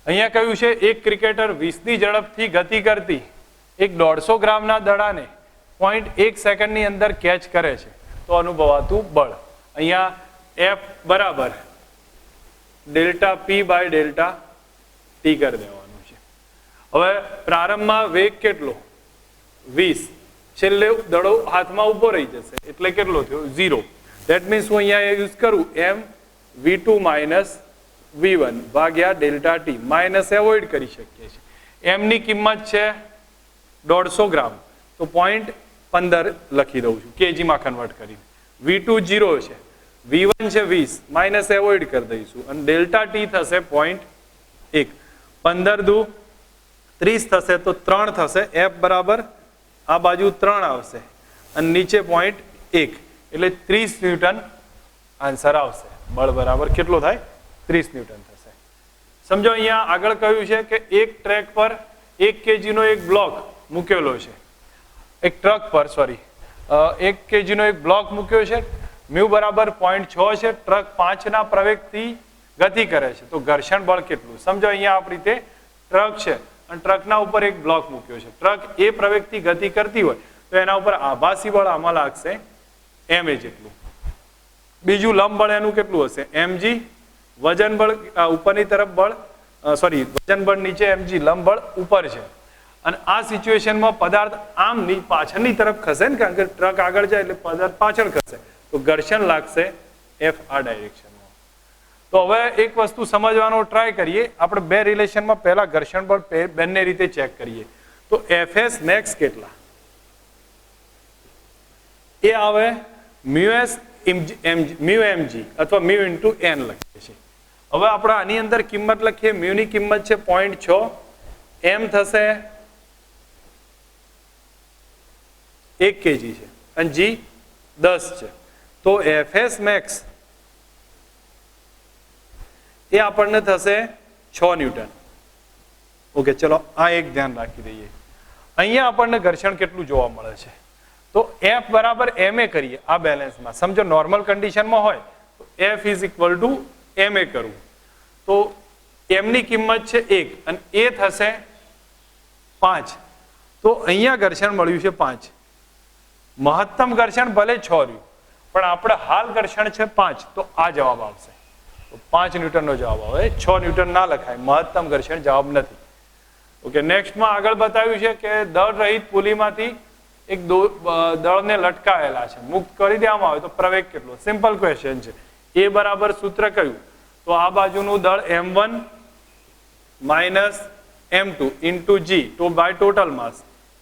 અહીંયા કહ્યું છે એક ક્રિકેટર 20 ની ઝડપથી ગતિ કરતી એક 150 ગ્રામના દડાને 0.1 સેકન્ડની અંદર કેચ કરે છે, તો અનુભવાતું બળ. અહીંયા F બરાબર delta P by delta T કરી દેવાનું છે. હવે પ્રારંભમાં વેગ કેટલો? 20. છેલ્લે દડો હાથમાં ઉભો રહી જશે એટલે કેટલો થયો? 0. ધેટ મીન્સ હું અહીંયા યુઝ કરું m v2 માઇનસ v1 ભાગ્યા ડેલ્ટા t. માઇનસ એવોઇડ કરી શકીએ છીએ. m ની કિંમત છે 150 ગ્રામ, તો 0.15 લખી દઉં છું કેજીમાં કન્વર્ટ કરીને. v2 0 છે, v1 છે 20, માઇનસ એવોઇડ કરી દઈશું, અને ડેલ્ટા t થશે 0.1. 15 × 30 થશે, તો 3 થશે. F બરાબર આ બાજુ 3 આવશે અને નીચે 0.1 એટલે 30 ન્યૂટન આન્સર આવશે. બળ બરાબર કેટલો થાય? 30 ન્યૂટન થશે. સમજો અહીંયા આગળ કહ્યું છે કે એક ટ્રેક પર 1 kg નો એક બ્લોક મૂકેલો છે, એક ટ્રક પર 1 kg નો એક બ્લોક મૂક્યો છે. મ્યુ બરાબર 0.6 છે. ટ્રક 5 ના પ્રવેગથી ગતિ કરે છે, તો ઘર્ષણ બળ કેટલું? સમજો અહીંયા આપણી રીતે ટ્રક છે અને ટ્રકના ઉપર એક બ્લોક મૂક્યો છે. ટ્રક એ પ્રવેગથી ગતિ કરતી હોય તો એના ઉપર આભાસી બળ આમાં લાગશે ma જેટલું. બીજું લંબ બળ એનું કેટલું હશે? mg. વજન બળ ઉપરની તરફ બળ, વજન બળ નીચે, mg લંબ બળ ઉપર છે. અને આ સિચ્યુએશનમાં પદાર્થ આમ પાછળની તરફ ખસે ને, કારણ કે ટ્રક આગળ જાય એટલે પદાર્થ પાછળ ખસે, તો ઘર્ષણ લાગશે F આ ડાયરેક્શનમાં. તો હવે એક વસ્તુ સમજવાનો ટ્રાય કરીએ. આપણે બે રિલેશનમાં પહેલા ઘર્ષણ બળ બંને રીતે ચેક કરીએ. તો Fs max કેટલા? એ આવે μs μmg અથવા μ ઇન્ટુ n લખીએ છીએ. હવે આપણે આની અંદર કિંમત લખીએ. મ્યુની કિંમત છે 0.6, m થશે 1 kg છે અને g 10 છે. તો Fs max એ આપણને થશે 6 ન્યૂટન. ઓકે, ચલો આ એક ધ્યાન રાખી દઈએ. અહીંયા આપણને ઘર્ષણ કેટલું જોવા મળે છે? તો F બરાબર ma કરીએ આ બેલેન્સમાં. સમજો નોર્મલ કન્ડિશનમાં હોય તો F is equal two ma કરવું. તો m ની કિંમત છે 1 અને એ થશે 5. તો અહીંયા ઘર્ષણ મળ્યું છે 5. મહત્તમ ઘર્ષણ ભલે 6 રહ્યું પણ આપણે હાલ ઘર્ષણ છે 5, તો આ જવાબ આવશે. તો 5 ન્યૂટનનો જવાબ આવે. 6 ન્યૂટન ના લખાય, મહત્તમ ઘર્ષણ જવાબ નથી. ઓકે, નેક્સ્ટમાં આગળ બતાવ્યું છે કે દળ રહિત પુલીમાંથી એક દળને લટકાયેલા છે, મુક્ત કરી દેવામાં આવે તો પ્રવેગ કેટલો? સિમ્પલ ક્વેશ્ચન છે. એ બરાબર સૂત્ર કયું? તો આ બાજુનું દળ m1 minus m2 into g તો by total mass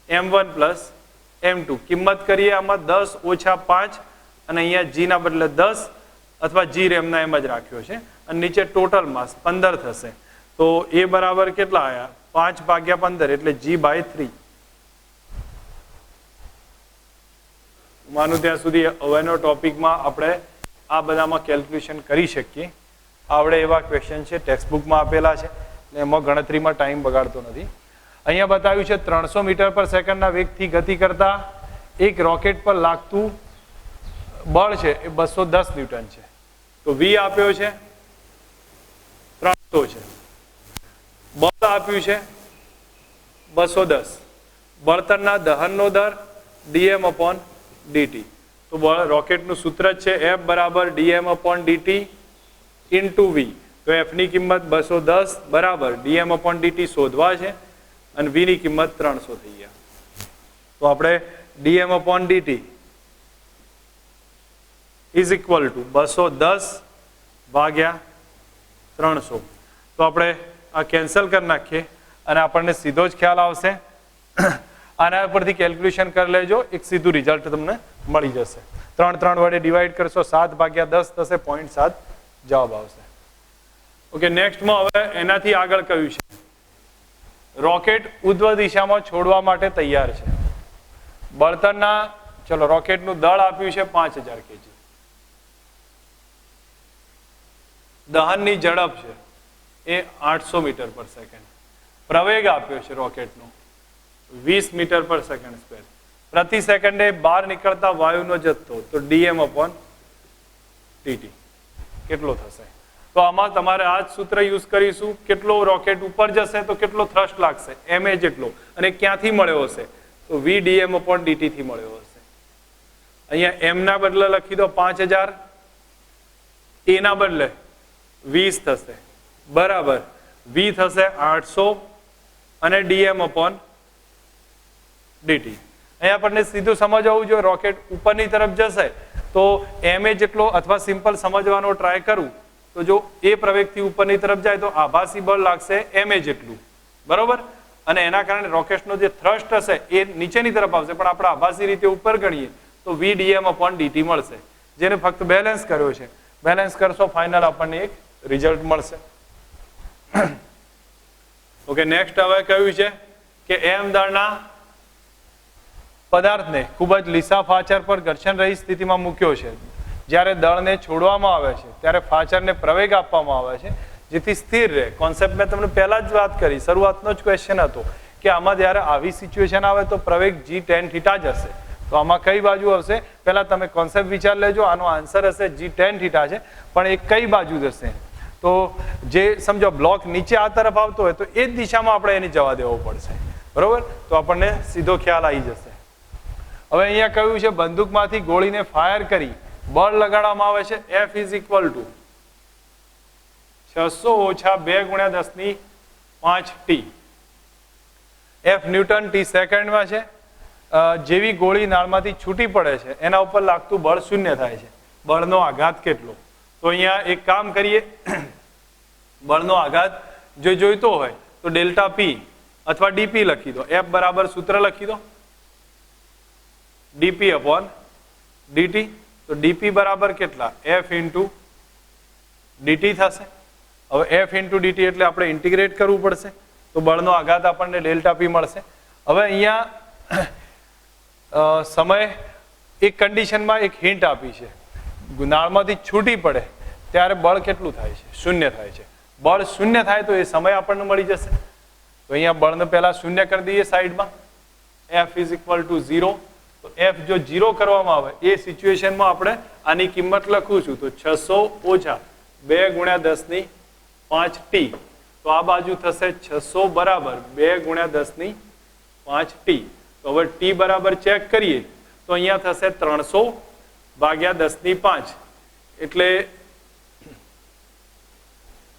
m1 plus m2. કિંમત કરીએ આમાં 10 ઓછા 5 અને અહીંયા g ના બદલે 10 અથવા g રેમના એમ જ રાખ્યો છે અને નીચે ટોટલ માસ 15 થશે. તો એ બરાબર કેટલા આયા? 5 ભાગ્યા 15 એટલે g બાય 3. માનું ત્યાં સુધી હવેનો ટોપિકમાં આપણે આ બધામાં કેલ્ક્યુલેશન કરી શકીએ. આવડે એવા ક્વેશ્ચન છે, ટેક્સ્ટબુકમાં આપેલા છે એટલે એમાં ગણતરીમાં ટાઈમ બગાડતો નથી. અહીંયા બતાવ્યું છે 300 મીટર પર સેકન્ડના વેગથી ગતિ કરતા એક રોકેટ પર લાગતું બળ છે એ 210 ન્યૂટન છે. તો V આપ્યો છે 300 છે, બળ આપ્યું છે 210. બળતણના દહનનો દર dm/dt. તો રોકેટનું સૂત્ર છે F બરાબર dm/dt ઇન્ટુ V. તો F ની કિંમત 210 બરાબર dm/dt શોધવા છે અને V ની કિંમત 300 થઈ ગયા. તો આપણે dm/dt ઇઝ ઇક્વલ ટુ 210 ભાગ્યા 300. તો આપણે આ કેન્સલ કરી નાખીએ અને આપણને સીધો જ ખ્યાલ આવશે. આના પરથી કેલ્ક્યુલેશન કરી લેજો, એક સીધું રિઝલ્ટ તમને મળી જશે. 3 વડે ડિવાઈડ કરશો 7 ભાગ્યા 10 થશે 0.7 જવાબ આવશે. ઓકે, નેક્સ્ટમાં હવે એનાથી આગળ કયું છે? રોકેટ ઉધ્વ દિશામાં છોડવા માટે તૈયાર છે. બળતણના ચલો રોકેટનું દળ આપ્યું છે 5000 kg. દહનની ઝડપ છે એ 800 મીટર પર સેકન્ડ. પ્રવેગ આપ્યો છે રોકેટનો 20 મીટર પર સેકન્ડ સ્ક્વેર. પ્રતિ સેકન્ડે બહાર નીકળતા વાયુનો જથ્થો તો dm/dt કેટલો થશે? તો આમાં તમારે આ જ સૂત્ર યુઝ કરીશું. કેટલો રોકેટ ઉપર જશે તો કેટલો થ્રસ્ટ લાગશે, ma જેટલો, અને ક્યાંથી મળ્યો હશે? તો V dm/dt થી મળ્યો હશે. અહીંયા m ના બદલે લખી દો 5000, a ના બદલે 20 થશે બરાબર V થશે 800 અને dm/dt. અહીંયા આપણને સીધું સમજાવવું જોઈએ. રોકેટ ઉપરની તરફ જશે તો ma જેટલો, અથવા સિમ્પલ સમજવાનો ટ્રાય કરું તો જો એ પ્રવેગથી ઉપરની તરફ જાય તો આભાસી બળ લાગશે ma જેટલું બરોબર, અને એના કારણે રોકેટનો જે થ્રસ્ટ હશે એ નીચેની તરફ આવશે, પણ આપણે આભાસી રીતે ઉપર ગણીએ તો V dm/dt મળશે, જેને ફક્ત બેલેન્સ કર્યો છે. બેલેન્સ કરશો ફાઇનલ આપણને એક રિઝલ્ટ મળશે. ઓકે, નેક્સ્ટ હવે કયું છે કે m દળના પદાર્થને ખૂબ જ લીસા ફાચર પર ઘર્ષણ રહિત સ્થિતિમાં મૂક્યો છે. જ્યારે દળને છોડવામાં આવે છે ત્યારે ફાચરને પ્રવેગ આપવામાં આવે છે જેથી સ્થિર રહે. કોન્સેપ્ટ મેં તમને પહેલા જ વાત કરી, શરૂઆતનો જ ક્વેશ્ચન હતો કે આમાં જ્યારે આવી સિચ્યુએશન આવે તો પ્રવેગ g tan θ જ હશે. તો આમાં કઈ બાજુ આવશે? પહેલા તમે કોન્સેપ્ટ વિચાર લેજો. આનો આન્સર હશે g tan θ છે, પણ એ કઈ બાજુ જશે? તો જે સમજો બ્લોક નીચે આ તરફ આવતો હોય તો એ જ દિશામાં આપણે એને જવા દેવો પડશે બરોબર. તો આપણને સીધો ખ્યાલ આવી જશે. હવે અહીંયા કહ્યું છે બંદૂકમાંથી ગોળીને ફાયર કરી બળ લગાડવામાં આવે છે. F ઇઝ ઇક્વલ ટુ 600 ઓછા 2 ગુણ્યા 10⁵ t. F ન્યૂટન, t સેકન્ડમાં છે. જેવી ગોળી નાળમાંથી છૂટી પડે છે એના ઉપર લાગતું બળ 0 થાય છે. બળનો આઘાત કેટલો? તો અહીંયા એક કામ કરીએ, બળનો આઘાત જો જોઈતો હોય તો ડેલ્ટા પી અથવા ડીપી લખી દો. એફ બરાબર સૂત્ર લખી દો, ડીપી અપોન ડીટી. તો ડીપી બરાબર કેટલા? એફ ઇન્ટુ ડીટી થશે. હવે એફ ઇન્ટુ ડીટી એટલે આપણે ઇન્ટિગ્રેટ કરવું પડશે, તો બળનો આઘાત આપણને ડેલ્ટા પી મળશે. હવે અહીંયા સમય એક કન્ડિશનમાં એક હિન્ટ આપી છે, નાળમાંથી છૂટી પડે ત્યારે બળ કેટલું થાય છે? શૂન્ય થાય છે. બળ શૂન્ય થાય તો એ સમય આપણને મળી જશે. તો અહીંયા બળને પહેલા શૂન્ય કરી દઈએ સાઈડમાં. F is equal two 0. તો એફ જો 0 કરવામાં આવે એ સિચ્યુએશનમાં આપણે આની કિંમત લખું છું, તો 600 ઓછા 2 ગુણ્યા 10 ની 5 ટી. તો આ બાજુ થશે 600 બરાબર 2 ગુણ્યા 10 ની 5 ટી. તો હવે ટી બરાબર ચેક કરીએ તો અહીંયા થશે 300 ભાગ્યા 10 ની 5 એટલે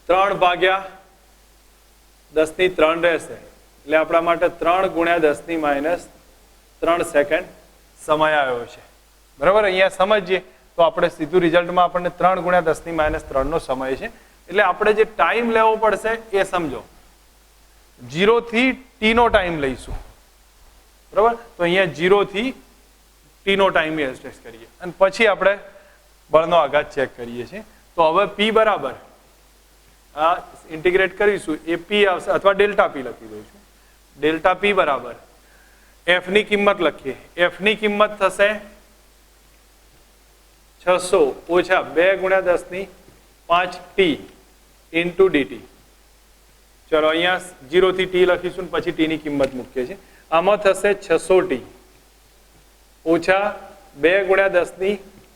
3 ભાગ્યા 10 ની 3 રહેશે. એટલે આપણા માટે 3 ગુણ્યા 10 ની -3 સેકન્ડ સમય આવ્યો છે. બરાબર, અહીંયા સમજીએ તો આપણે સીધું રિઝલ્ટમાં આપણને 3 ગુણ્યા 10 ની -3 નો સમય છે. એટલે આપણે જે ટાઈમ લેવો પડશે એ સમજો. 0 થી ટી નો ટાઈમ લઈશું. બરાબર, તો અહીંયા 0 થી ટી નો ટાઈમ એસ્ટેસ કરીએ અને પછી આપણે બળનો આઘાત ચેક કરીએ છીએ. તો હવે પી બરાબર આ ઇન્ટિગ્રેટ કરીશું એ પી આવશે, અથવા ડેલ્ટા પી લખી દઉં છું. ડેલ્ટા પી બરાબર એફ ની કિંમત લખીએ. એફ ની કિંમત થશે 600 ઓછા 2 ગુણ્યા 10 ની 5 ટી ઇન્ટુ ડીટી. ચલો અહીંયા 0 થી ટી લખીશું પછી ટી ની કિંમત મૂકીએ છીએ. આમાં થશે 600 ટી ઓછા 2 ગુણ્યા 10 ની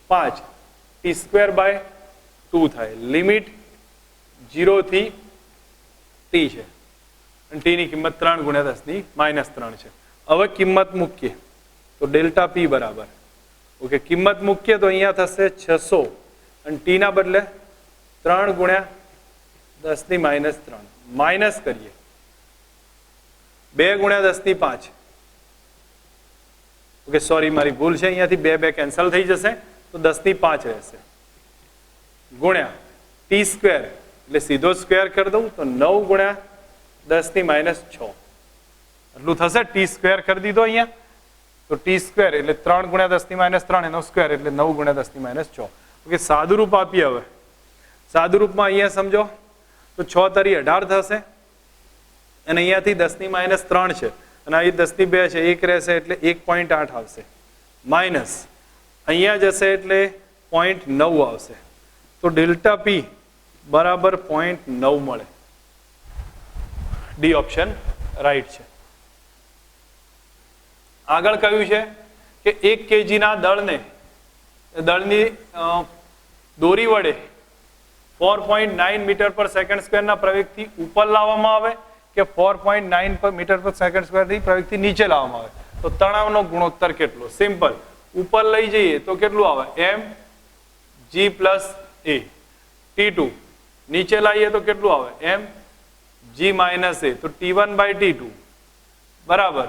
5 ટી સ્ક્વેર બાય 2 થાય. લિમિટ 0 થી ટી છે અને ટી ની કિંમત 3 ગુણ્યા 10 ની -3 છે. હવે કિંમત મૂકીએ તો ડેલ્ટા પી બરાબર ઓકે, કિંમત મૂકીએ તો અહીંયા થશે 600 અને ટી ના બદલે 3 ગુણ્યા 10 ની -3 માઇનસ કરીએ 2 ગુણ્યા 10 ની 5. ઓકે, સોરી મારી ભૂલ છે, અહીંયાથી 2 કેન્સલ થઈ જશે તો 10 ની 5 રહેશે ગુણ્યા ટી સ્ક્વેર એટલે સીધો સ્ક્વેર કરી દઉં તો 9 ગુણ્યા 10 ની -6 એટલું થશે. ટી સ્ક્વેર કરી દીધો અહીંયા તો ટી સ્ક્વેર એટલે 3 ગુણ્યા 10 ની -3 એનો સ્ક્વેર એટલે 9 ગુણ્યા 10 ની -6. ઓકે, સાદું રૂપ આપીએ. હવે સાદું રૂપમાં અહીંયા સમજો તો 6 તરી 18 થશે અને અહીંયાથી 10 ની -3 છે અને અહીં 10 ની 2 છે, 1 રહેશે એટલે 1.8 આવશે માઇનસ અહીંયા જશે એટલે 0.9 આવશે. તો ડેલ્ટા પી બરાબર 0.9 મળે. ડી ઓપ્શન રાઈટ છે. આગળ કહ્યું છે કે 1 kg ના દળની દોરી વડે 4.9 મીટર પર સેકન્ડ સ્ક્વેરના પ્રવેગથી ઉપર લાવવામાં આવે કે 4.9 મીટર પર સેકન્ડ સ્ક્વેરથી પ્રવેગથી નીચે લાવવામાં આવે તો તણાવનો ગુણોત્તર કેટલો? સિમ્પલ, ઉપર લઈ જઈએ તો કેટલું આવે? m g plus a. T2 નીચે લાવીએ તો કેટલું આવે? m g minus a. તો T1 બાય T2 બરાબર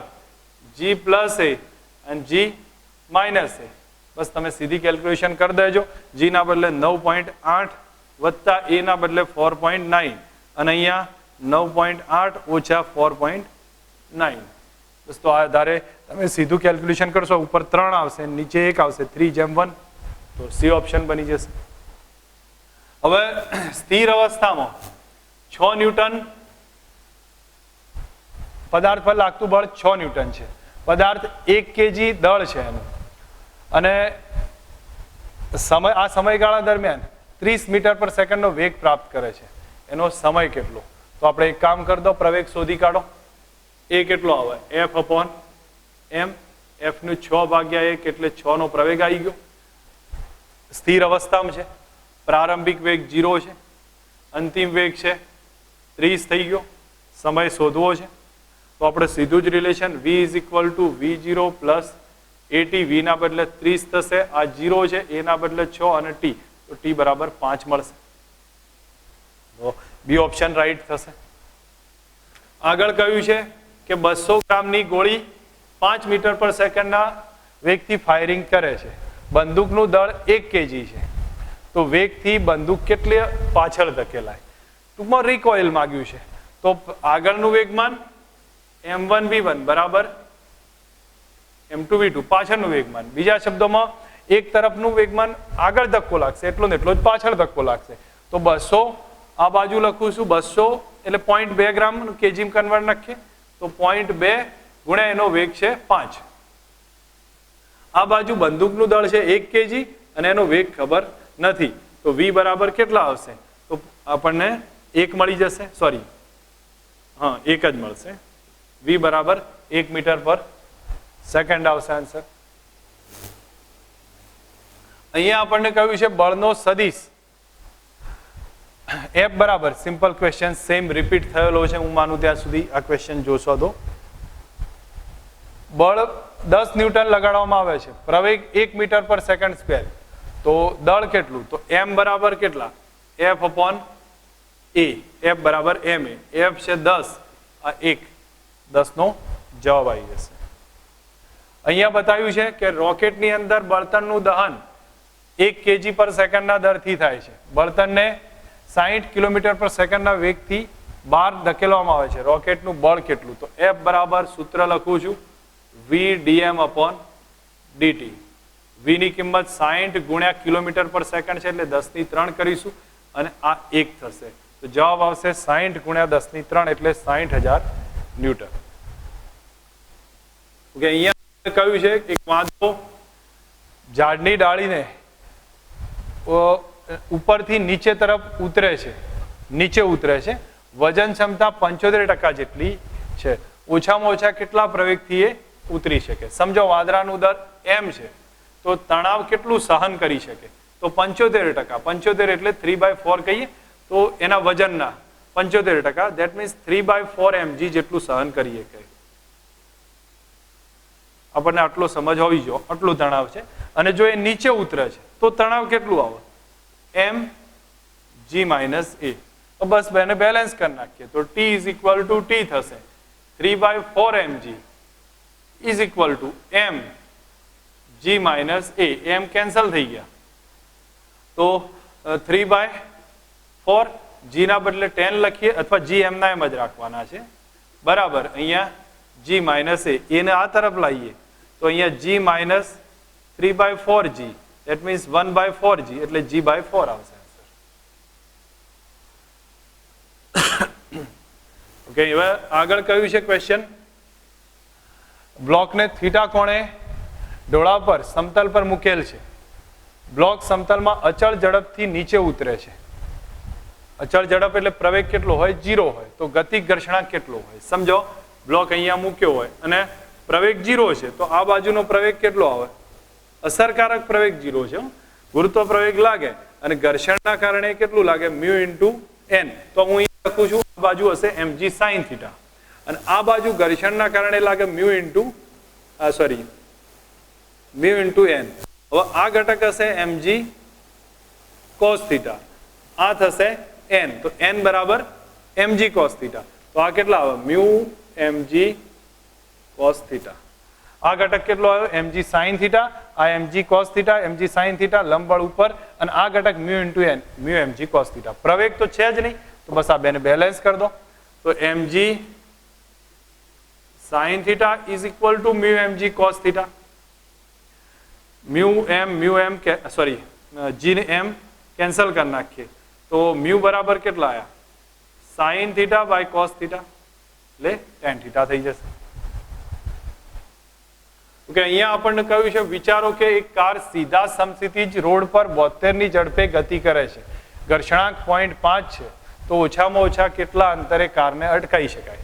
g પ્લસ a અને g માઇનસ a. બસ તમે સીધી કેલ્ક્યુલેશન કરી દેજો. g ના બદલે 9.8 વત્તા a ના બદલે 4.9 અને અહીંયા 9.8 ઓછા 4.9. બસ તો આ આધારે તમે સીધું કેલ્ક્યુલેશન કરશો. ઉપર 3 આવશે નીચે 1 આવશે, 3:1 તો સી ઓપ્શન બની જશે. હવે સ્થિર અવસ્થામાં 6 ન્યૂટન પદાર્થ પર લાગતું બળ 6 ન્યૂટન છે. પદાર્થ 1 kg દળ છે એનું અને આ સમયગાળા દરમિયાન 30 મીટર પર સેકન્ડનો વેગ પ્રાપ્ત કરે છે. એનો સમય કેટલો? તો આપણે એક કામ કરી દો, પ્રવેગ શોધી કાઢો. એ કેટલો આવે? એફ અપોન એમ. એફ નું 6 ભાગ્યા 1 એટલે 6 નો પ્રવેગ આવી ગયો. સ્થિર અવસ્થામાં છે. પ્રારંભિક વેગ 0 છે, અંતિમ વેગ છે 30 થઈ ગયો. સમય શોધવો છે તો આપણે સીધું જ relation v is equal two v0 plus at. v ના બદલે 30 થશે, આ 0 છે, a ના બદલે 6 અને t તો t બરાબર 5 મળશે. તો બી ઓપ્શન રાઈટ થશે. આગળ કહ્યું છે કે 200 ગ્રામની ગોળી 5 મીટર પર સેકન્ડના વેગથી ફાયરિંગ કરે છે. બંદૂકનું દળ 1 kg છે. તો તો વેગથી બંદૂક કેટલી પાછળ ધકેલાય. ટૂંકમાં રિકોઇલ માંગ્યું છે. તો આગળનું વેગમાન m1v1 બરાબર m2v2 પાછળનું વેગમાન. બીજા શબ્દોમાં એક તરફનું વેગમાન આગળ ધક્કો લાગશે એટલો ને એટલો જ પાછળ ધક્કો લાગશે. તો 200 આ બાજુ લખું છું 200 એટલે 0.2 ગ્રામ કેજી કન્વર્ટ નાખીએ તો 0.2 ગુણ્યા એનો વેગ છે 5. આ બાજુ બંદૂકનું દળ છે 1 કેજી અને એનો વેગ ખબર નથી તો v બરાબર કેટલા આવશે તો આપણને 1 મળી જશે. સોરી હા 1 જ મળશે. v બરાબર 1 મીટર પર સેકન્ડ આવશે આન્સર. અહીંયા આપણને કહ્યું છે બળનો સદિશ F બરાબર સિમ્પલ ક્વેશ્ચન સેમ રિપીટ થયેલો છે હું માનું ત્યાં સુધી આ ક્વેશ્ચન જોશો તો બળ 10 ન્યૂટન લગાડવામાં આવે છે પ્રવેગ 1 મીટર પર સેકન્ડ સ્ક્વેર તો દળ કેટલું તો m બરાબર કેટલા F upon a F બરાબર ma F છે 10 આ 1 10 નો જવાબ આવી જશે. અહીંયા બતાવ્યું છે કે રોકેટની અંદર બળતણનું દહન 1 કેજી પર સેકન્ડના દરથી થાય છે. બળતણને 60 કિલોમીટર પર સેકન્ડના વેગથી બહાર ધકેલવામાં આવે છે. રોકેટનું બળ કેટલું તો F બરાબર સૂત્ર લખું છું v dm upon dt. v ની કિંમત 60 ગુણ્યા કિલોમીટર પર સેકન્ડ છે એટલે 10 ની 3 કરીશું અને આ 1 થશે તો જવાબ આવશે 60 ગુણ્યા 10 ની 3 એટલે 60,000 ન્યૂટન. ઓકે અહીંયા કહ્યું છે એક વાંદરો ઝાડની ડાળીને ઉપરથી નીચે તરફ ઉતરે છે વજન ક્ષમતા 75% જેટલી છે. ઓછામાં ઓછા કેટલા પ્રવેગથી એ ઉતરી શકે. સમજો વાદળાનું દર m છે તો તણાવ કેટલું સહન કરી શકે તો 75%. 75 એટલે 3/4 કહીએ તો એના વજનના 75% ધેટ મીન્સ 3/4 mg જેટલું સહન કરી શકે. આપણને આટલો સમજ હોવી જોઈએ આટલું તણાવ છે અને જો એ નીચે ઉતરે છે તો તણાવ કેટલું આવે mg માઇનસ a. તો બસ બેને બેલેન્સ કરી નાખીએ તો t is equal two t થશે 3/4 mg is equal two mg minus a. m cancel થઈ ગયા તો 3/4 g ના બદલે 10 લખીએ અથવા g m ના એમ જ રાખવાના છે બરાબર. અહીંયા g માઇનસ a એને આ તરફ લાવીએ તો અહીંયા g minus 3/4g that means 1/4g એટલે g/4 આવશે આન્સર. ઓકે હવે આગળ કયું છે ક્વેશ્ચન બ્લોકને થીટા કોણે ડોળા પર સમતલ પર મૂકેલ છે. બ્લોક સમતલમાં અચળ ઝડપથી નીચે ઉતરે છે. અચળ ઝડપ એટલે પ્રવેગ કેટલો હોય 0 હોય તો ગતિ ઘર્ષણાંક કેટલો હોય. સમજો બ્લોક અહીંયા મૂક્યો હોય અને પ્રવેગ 0 છે તો આ બાજુનો પ્રવેગ કેટલો આવે અસરકારક પ્રવેગ 0 છે. ગુરુત્વ પ્રવેગ લાગે અને ઘર્ષણના કારણે કેટલું લાગે μ * n. તો હું અહીં લખું છું આ બાજુ હશે mg sin θ અને આ બાજુ ઘર્ષણના કારણે લાગે μ * n. હવે આ ઘટક હશે mg cos θ આ થશે n તો n બરાબર mg cos θ તો આ કેટલા આવે μ mg cos θ. આ ઘટક કેટલો આવ્યો mg sin θ આ mg cos θ mg sin θ લંબબળ ઉપર અને આ ઘટક μ * n μ mg cos θ. પ્રવેગ તો છે જ નહીં તો બસ આ બેને બેલેન્સ કરી દો તો mg sin θ is equal to μ mg cos θ. g ને m કેન્સલ કરી નાખીએ તો μ બરાબર કેટલા આયા sin θ by cos θ એટલે tan θ થઈ જશે. ઓકે અહીંયા આપણને કહ્યું છે વિચારો કે એક કાર સીધા સમસ્થિતિજ રોડ પર 72 ની ઝડપે ગતિ કરે છે. ઘર્ષણાંક 0.5 છે તો ઓછામાં ઓછા કેટલા અંતરે કારને અટકાવી શકાય.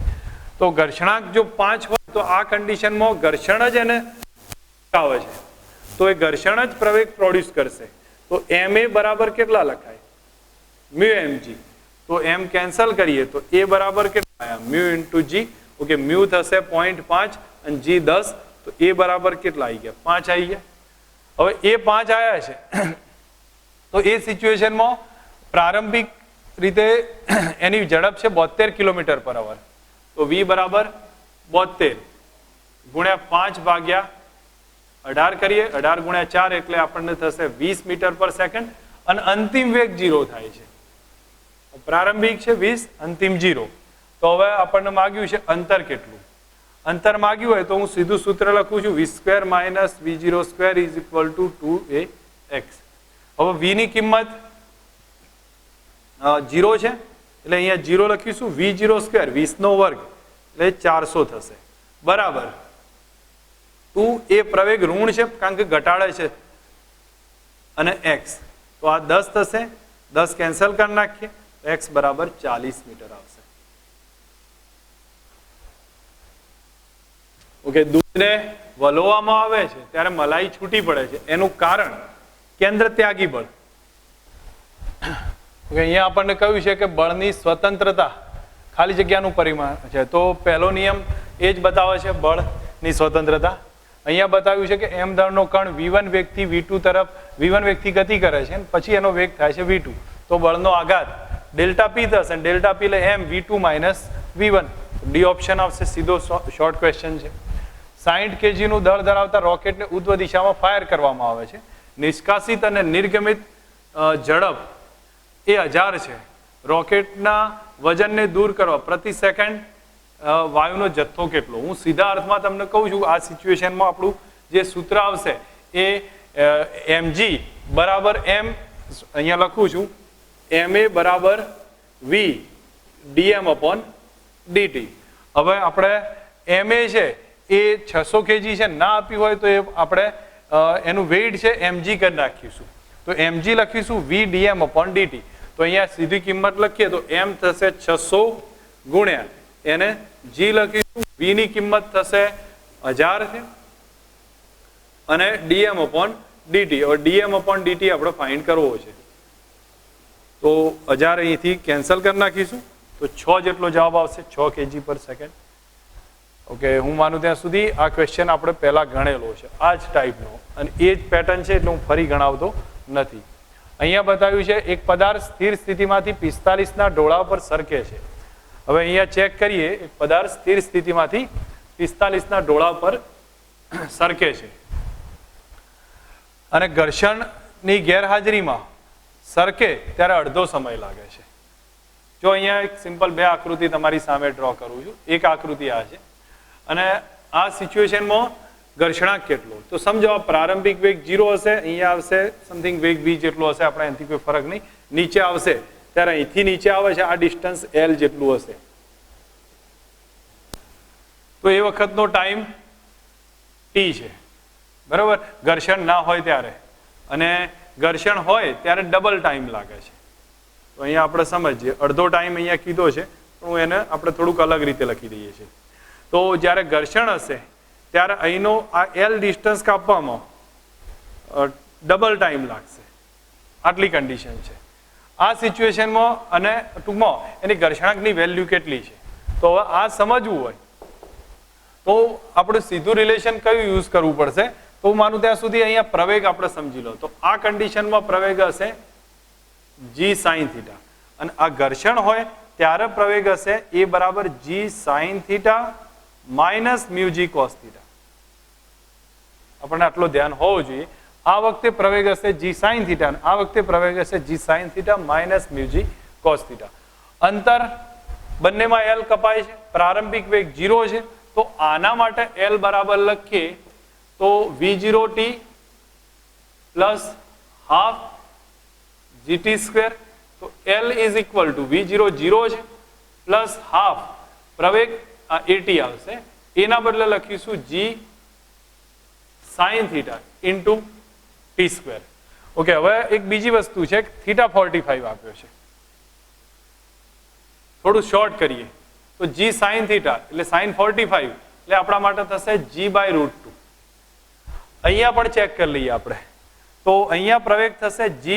તો ઘર્ષણાંક જો 5 હોય તો આ કન્ડિશનમાં ઘર્ષણ જ એને અટકાવે છે તો એ ઘર્ષણ જ પ્રવેગ પ્રોડ્યુસ કરશે તો ma બરાબર કેટલા લખાય μ mg તો m કેન્સલ કરીએ તો a બરાબર કેટલા આયા μ * g. ઓકે μ થશે 0.5 અને g 10 તો a બરાબર કેટલા આવી ગયા 5 આવી ગયા. હવે એ 5 આયા છે તો એ સિચ્યુએશનમાં પ્રારંભિક રીતે એની ઝડપ છે 72 કિલોમીટર પર અવર તો v બરાબર 72 ગુણ્યા 5 ભાગ્યા 18 કરીએ 18 ગુણ્યા 4 એટલે આપણને થશે 20 મીટર પર સેકન્ડ અને અંતિમ વેગ 0 થાય છે. પ્રારંભિક છે 20, અંતિમ 0. તો હવે આપણને માગ્યું છે અંતર કેટલું. અંતર માગ્યું હોય તો હું સીધું સૂત્ર લખું છું v² - v02 = 2ax. હવે v ની કિંમત 0 છે એટલે અહીંયા 0 લખીશું. v02 20 નો વર્ગ એટલે 400 થશે બરાબર. 2 એ પ્રવેગ ઋણ છે કારણ કે ઘટાડે છે અને x તો આ 10 થશે. 10 કેન્સલ કરી નાખીએ x બરાબર 40 મીટર આવશે. ઓકે, દૂધને વલોવામાં આવે છે ત્યારે મલાઈ છૂટી પડે છે એનું કારણ કેન્દ્ર ત્યાગી બળ. ઓકે, અહીંયા આપણને કહ્યું છે કે બળની સ્વતંત્રતા ખાલી જગ્યાનું પરિમાણ છે. તો પહેલો નિયમ એ જ બતાવે છે બળની સ્વતંત્રતા. અહીંયા બતાવ્યું છે કે m દળનો કણ v1 વેગથી v2 તરફ v1 વેગથી ગતિ કરે છે પછી એનો વેગ થાય છે v2. તો બળનો આઘાત ડેલ્ટા p થશે. ડેલ્ટા p એટલે m v2 - v1. D option આવશે. સીધો શોર્ટ ક્વેશ્ચન છે. 60 kg નું દળ ધરાવતા રોકેટને ઉધ્વ દિશામાં ફાયર કરવામાં આવે છે. નિષ્કાસિત અને નિર્ગમિત ઝડપ એ 1000 છે. રોકેટના વજનને દૂર કરવા પ્રતિ સેકન્ડ વાયુનો જથ્થો કેટલો? હું સીધા અર્થમાં તમને કહું છું આ સિચ્યુએશનમાં આપણું જે સૂત્ર આવશે એ mg બરાબર m, અહીંયા લખું છું ma બરાબર v dm/dt. હવે આપણે ma છે એ 600 kg છે, ના આપી હોય તો એ આપણે એનું વેઇટ છે mg કરી નાખીશું. તો mg લખીશું v dm/dt. તો અહીંયા સીધી કિંમત લખીએ તો m થશે 600 ગુણ્યા એને g લખીશું. v ની કિંમત થશે 1000 છે અને dm/dt. હવે dm/dt આપણે ફાઇન્ડ કરવો છે તો 1000 અહીંથી કેન્સલ કરી નાખીશું તો 6 જેટલો જવાબ આવશે, 6 kg/s. ઓકે, હું માનું ત્યાં સુધી આ ક્વેશ્ચન આપણે પહેલા ગણેલો છે આ જ ટાઈપનો અને એ જ પેટર્ન છે એટલે હું ફરી ગણાવતો નથી. અહીંયા બતાવ્યું છે એક પદાર્થ સ્થિર સ્થિતિમાંથી 45 ઢોળાવ પર સરકે છે. હવે અહીંયા ચેક કરીએ. એક પદાર્થ સ્થિર સ્થિતિમાંથી 45 ઢોળાવ પર સરકે છે અને ઘર્ષણની ગેરહાજરીમાં સરકે ત્યારે અડધો સમય લાગે છે. જો અહીંયા એક સિમ્પલ બે આકૃતિ તમારી સામે ડ્રો કરું છું. એક આકૃતિ આ છે અને આ સિચ્યુએશનમાં ઘર્ષણાંક કેટલો? તો સમજો પ્રારંભિક વેગ 0 હશે, અહીંયા આવશે સમથિંગ વેગ v જેટલો હશે, આપણે એનાથી કોઈ ફરક નહીં. નીચે આવશે ત્યારે અહીંથી નીચે આવે છે આ ડિસ્ટન્સ l જેટલું હશે. તો એ વખતનો ટાઈમ t છે બરાબર. ઘર્ષણ ના હોય ત્યારે અને ઘર્ષણ હોય ત્યારે ડબલ ટાઈમ લાગે છે. તો અહીંયા આપણે સમજીએ અડધો ટાઈમ અહીંયા કીધો છે પણ હું એને આપણે થોડુંક અલગ રીતે લખી દઈએ છીએ. તો જ્યારે ઘર્ષણ હશે ત્યારે અહીંનો આ l ડિસ્ટન્સ કાપવામાં ડબલ ટાઈમ લાગશે. આટલી કન્ડિશન છે આ સિચ્યુએશનમાં અને ટૂંકમાં એની ઘર્ષણાંકની વેલ્યુ કેટલી છે. તો હવે આ સમજવું હોય તો આપણે સીધું રિલેશન કયું યુઝ કરવું પડશે? તો હું માનું ત્યાં સુધી અહીંયા પ્રવેગ આપણે સમજી લો. તો આ કન્ડિશનમાં પ્રવેગ હશે g sin θ અને આ ઘર્ષણ હોય ત્યારે પ્રવેગ હશે a બરાબર g sin θ minus μg cos θ. આપણને આટલો ધ્યાન હોવો જોઈએ. આ વખતે પ્રવેગ હશે g sin θ અને આ વખતે પ્રવેગ હશે g sin θ minus μg cos θ. અંતર બંનેમાં l કપાય છે. પ્રારંભિક વેગ 0 છે તો આના માટે l બરાબર લખીએ તો v0t પ્લસ હાફ gt². તો l is equal two v0 0 છે પ્લસ હાફ પ્રવેગ at આવશે. એના બદલે લખીશું g sin θ into t². Okay, હવે એક બીજી વસ્તુ છે θ45 આપ્યો છે. થોડું શોર્ટ કરીએ તો g sin θ એટલે sin 45 એટલે આપણા માટે થશે g/√2. અહીંયા પણ ચેક કરી લઈએ આપણે. તો અહીંયા પ્રવેગ થશે g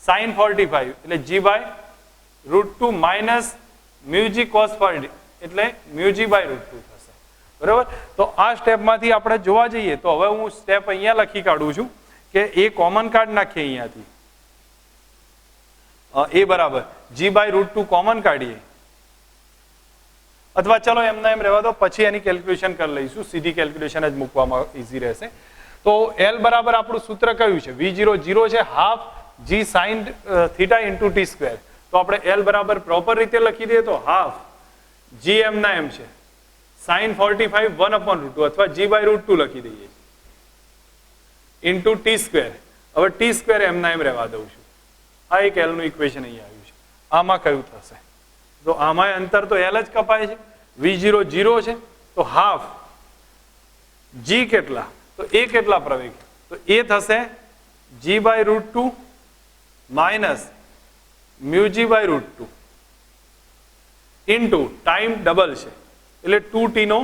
sin 45 એટલે g/√2 માઇનસ μg cos 40 એટલે μg/√2 થશે બરાબર. તો આ સ્ટેપમાંથી આપણે જોવા જઈએ તો હવે હું સ્ટેપ અહીંયા લખી કાઢું છું કે એ કોમન કાઢ નાખીએ અહીંયાથી. એ બરાબર g/√2 કોમન કાઢીએ અથવા ચલો એમના એમ રહેવા દો, પછી એની કેલ્ક્યુલેશન કરી લઈશું. સીધી કેલ્ક્યુલેશન જ મૂકવામાં ઈઝી રહેશે. તો l બરાબર આપણું સૂત્ર કયું છે? v0 0 છે, half g sin theta into T square, તો આપણે L બરાબર પ્રોપર રીતે લખી દઈએ તો હાફ g એમ ના એમ છે sin 45 1/√2 અથવા g/√2 લખી દઈએ ઇન્ટુ ટી સ્ક્વેર. હવે ટી સ્ક્વેર એમ ના એમ રહેવા દઉં છું. આ એક L નું ઇક્વેશન અહીંયા આવ્યું છે. આમાં કયું થશે? તો આમાં અંતર તો L જ કપાય છે, V0 0 છે, તો હાફ g કેટલા? તો એ કેટલા પ્રવેગ? તો એ થશે g/√2 minus μg/√2 into time double છે એટલે 2t નો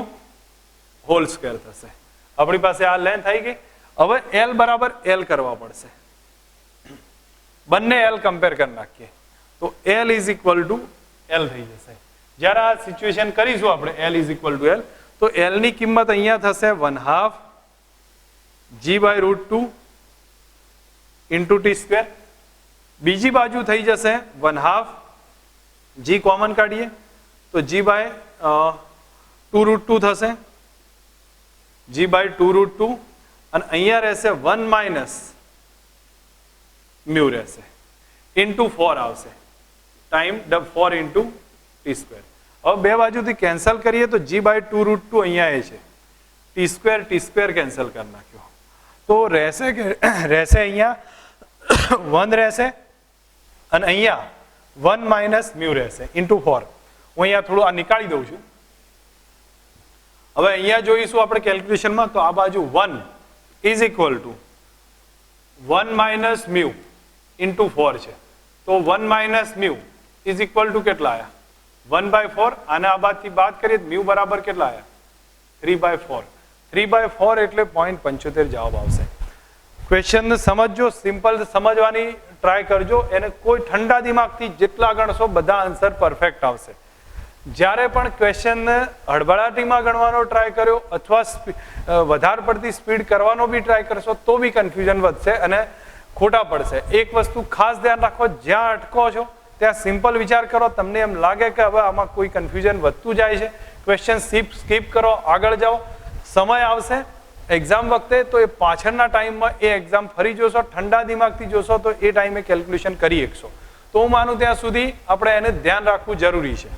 હોલ સ્ક્વેર થશે. આપણી પાસે આ લેન્થ આવી ગઈ. હવે L બરાબર L કરવા પડશે. બંને L કમ્પેર કરી નાખીએ તો L is equal two L થઈ જશે. જ્યારે આ સિચ્યુએશન કરીશું આપણે L is equal two L, તો L ની કિંમત અહીંયા થશે 1/2 g/√2 ઇન્ટુ ટી સ્ક્વેર. બીજી બાજુ થઈ જશે 1/2 g કોમન કાઢીએ તો g/2√2 થશે, g/2√2 અને અહીંયા રહેશે 1 માઇનસ મ્યુ રહેશે ઇન્ટુ 4 આવશે ટાઈમ 4 ઇન્ટુ ટી સ્ક્વેર. હવે બે બાજુથી કેન્સલ કરીએ તો g/2√2 અહીંયા એ છે, ટી સ્ક્વેર કેન્સલ કરી નાખ્યો તો રહેશે કે રહેશે અહીંયા 1 રહેશે અને અહીંયા 1 માઇનસ મ્યુ રહેશે ઇન્ટુ 4. હું અહીંયા થોડું આ નીકાળી દઉં છું. હવે અહીંયા જોઈશું આપણે કેલ્ક્યુલેશનમાં તો આ બાજુ 1 is equal two 1 minus mu into 4 છે, તો 1 minus mu is equal two કેટલા આવ્યા? 1/4. અને આ બાદથી બાદ કરીએ તો મ્યુ બરાબર કેટલા આવ્યા? 3/4. 3/4 એટલે 0.75 જવાબ આવશે. ક્વેશ્ચન સમજજો, સિમ્પલ સમજવાની ટ્રાય કરજો, એને કોઈ ઠંડા દિમાગથી જેટલા ગણશો બધા આન્સર પરફેક્ટ આવશે. જ્યારે પણ ક્વેશ્ચન હળબળાટીમાં ગણવાનો ટ્રાય કર્યો અથવા વધારે પડતી સ્પીડ કરવાનો બી ટ્રાય કરશો તો બી કન્ફ્યુઝન વધશે અને ખોટા પડશે. એક વસ્તુ ખાસ ધ્યાન રાખો, જ્યાં અટકો છો ત્યાં સિમ્પલ વિચાર કરો. તમને એમ લાગે કે હવે આમાં કોઈ કન્ફ્યુઝન વધતું જાય છે, ક્વેશ્ચન સ્કીપ કરો, આગળ જાઓ. સમય આવશે એક્ઝામ વખતે તો એ પાછળના ટાઈમમાં એ એક્ઝામ ફરી જોશો, ઠંડા દિમાગથી જોશો તો એ ટાઈમે કેલ્ક્યુલેશન કરી શકશો. તો હું માનું ત્યાં સુધી આપણે એને ધ્યાન રાખવું જરૂરી છે.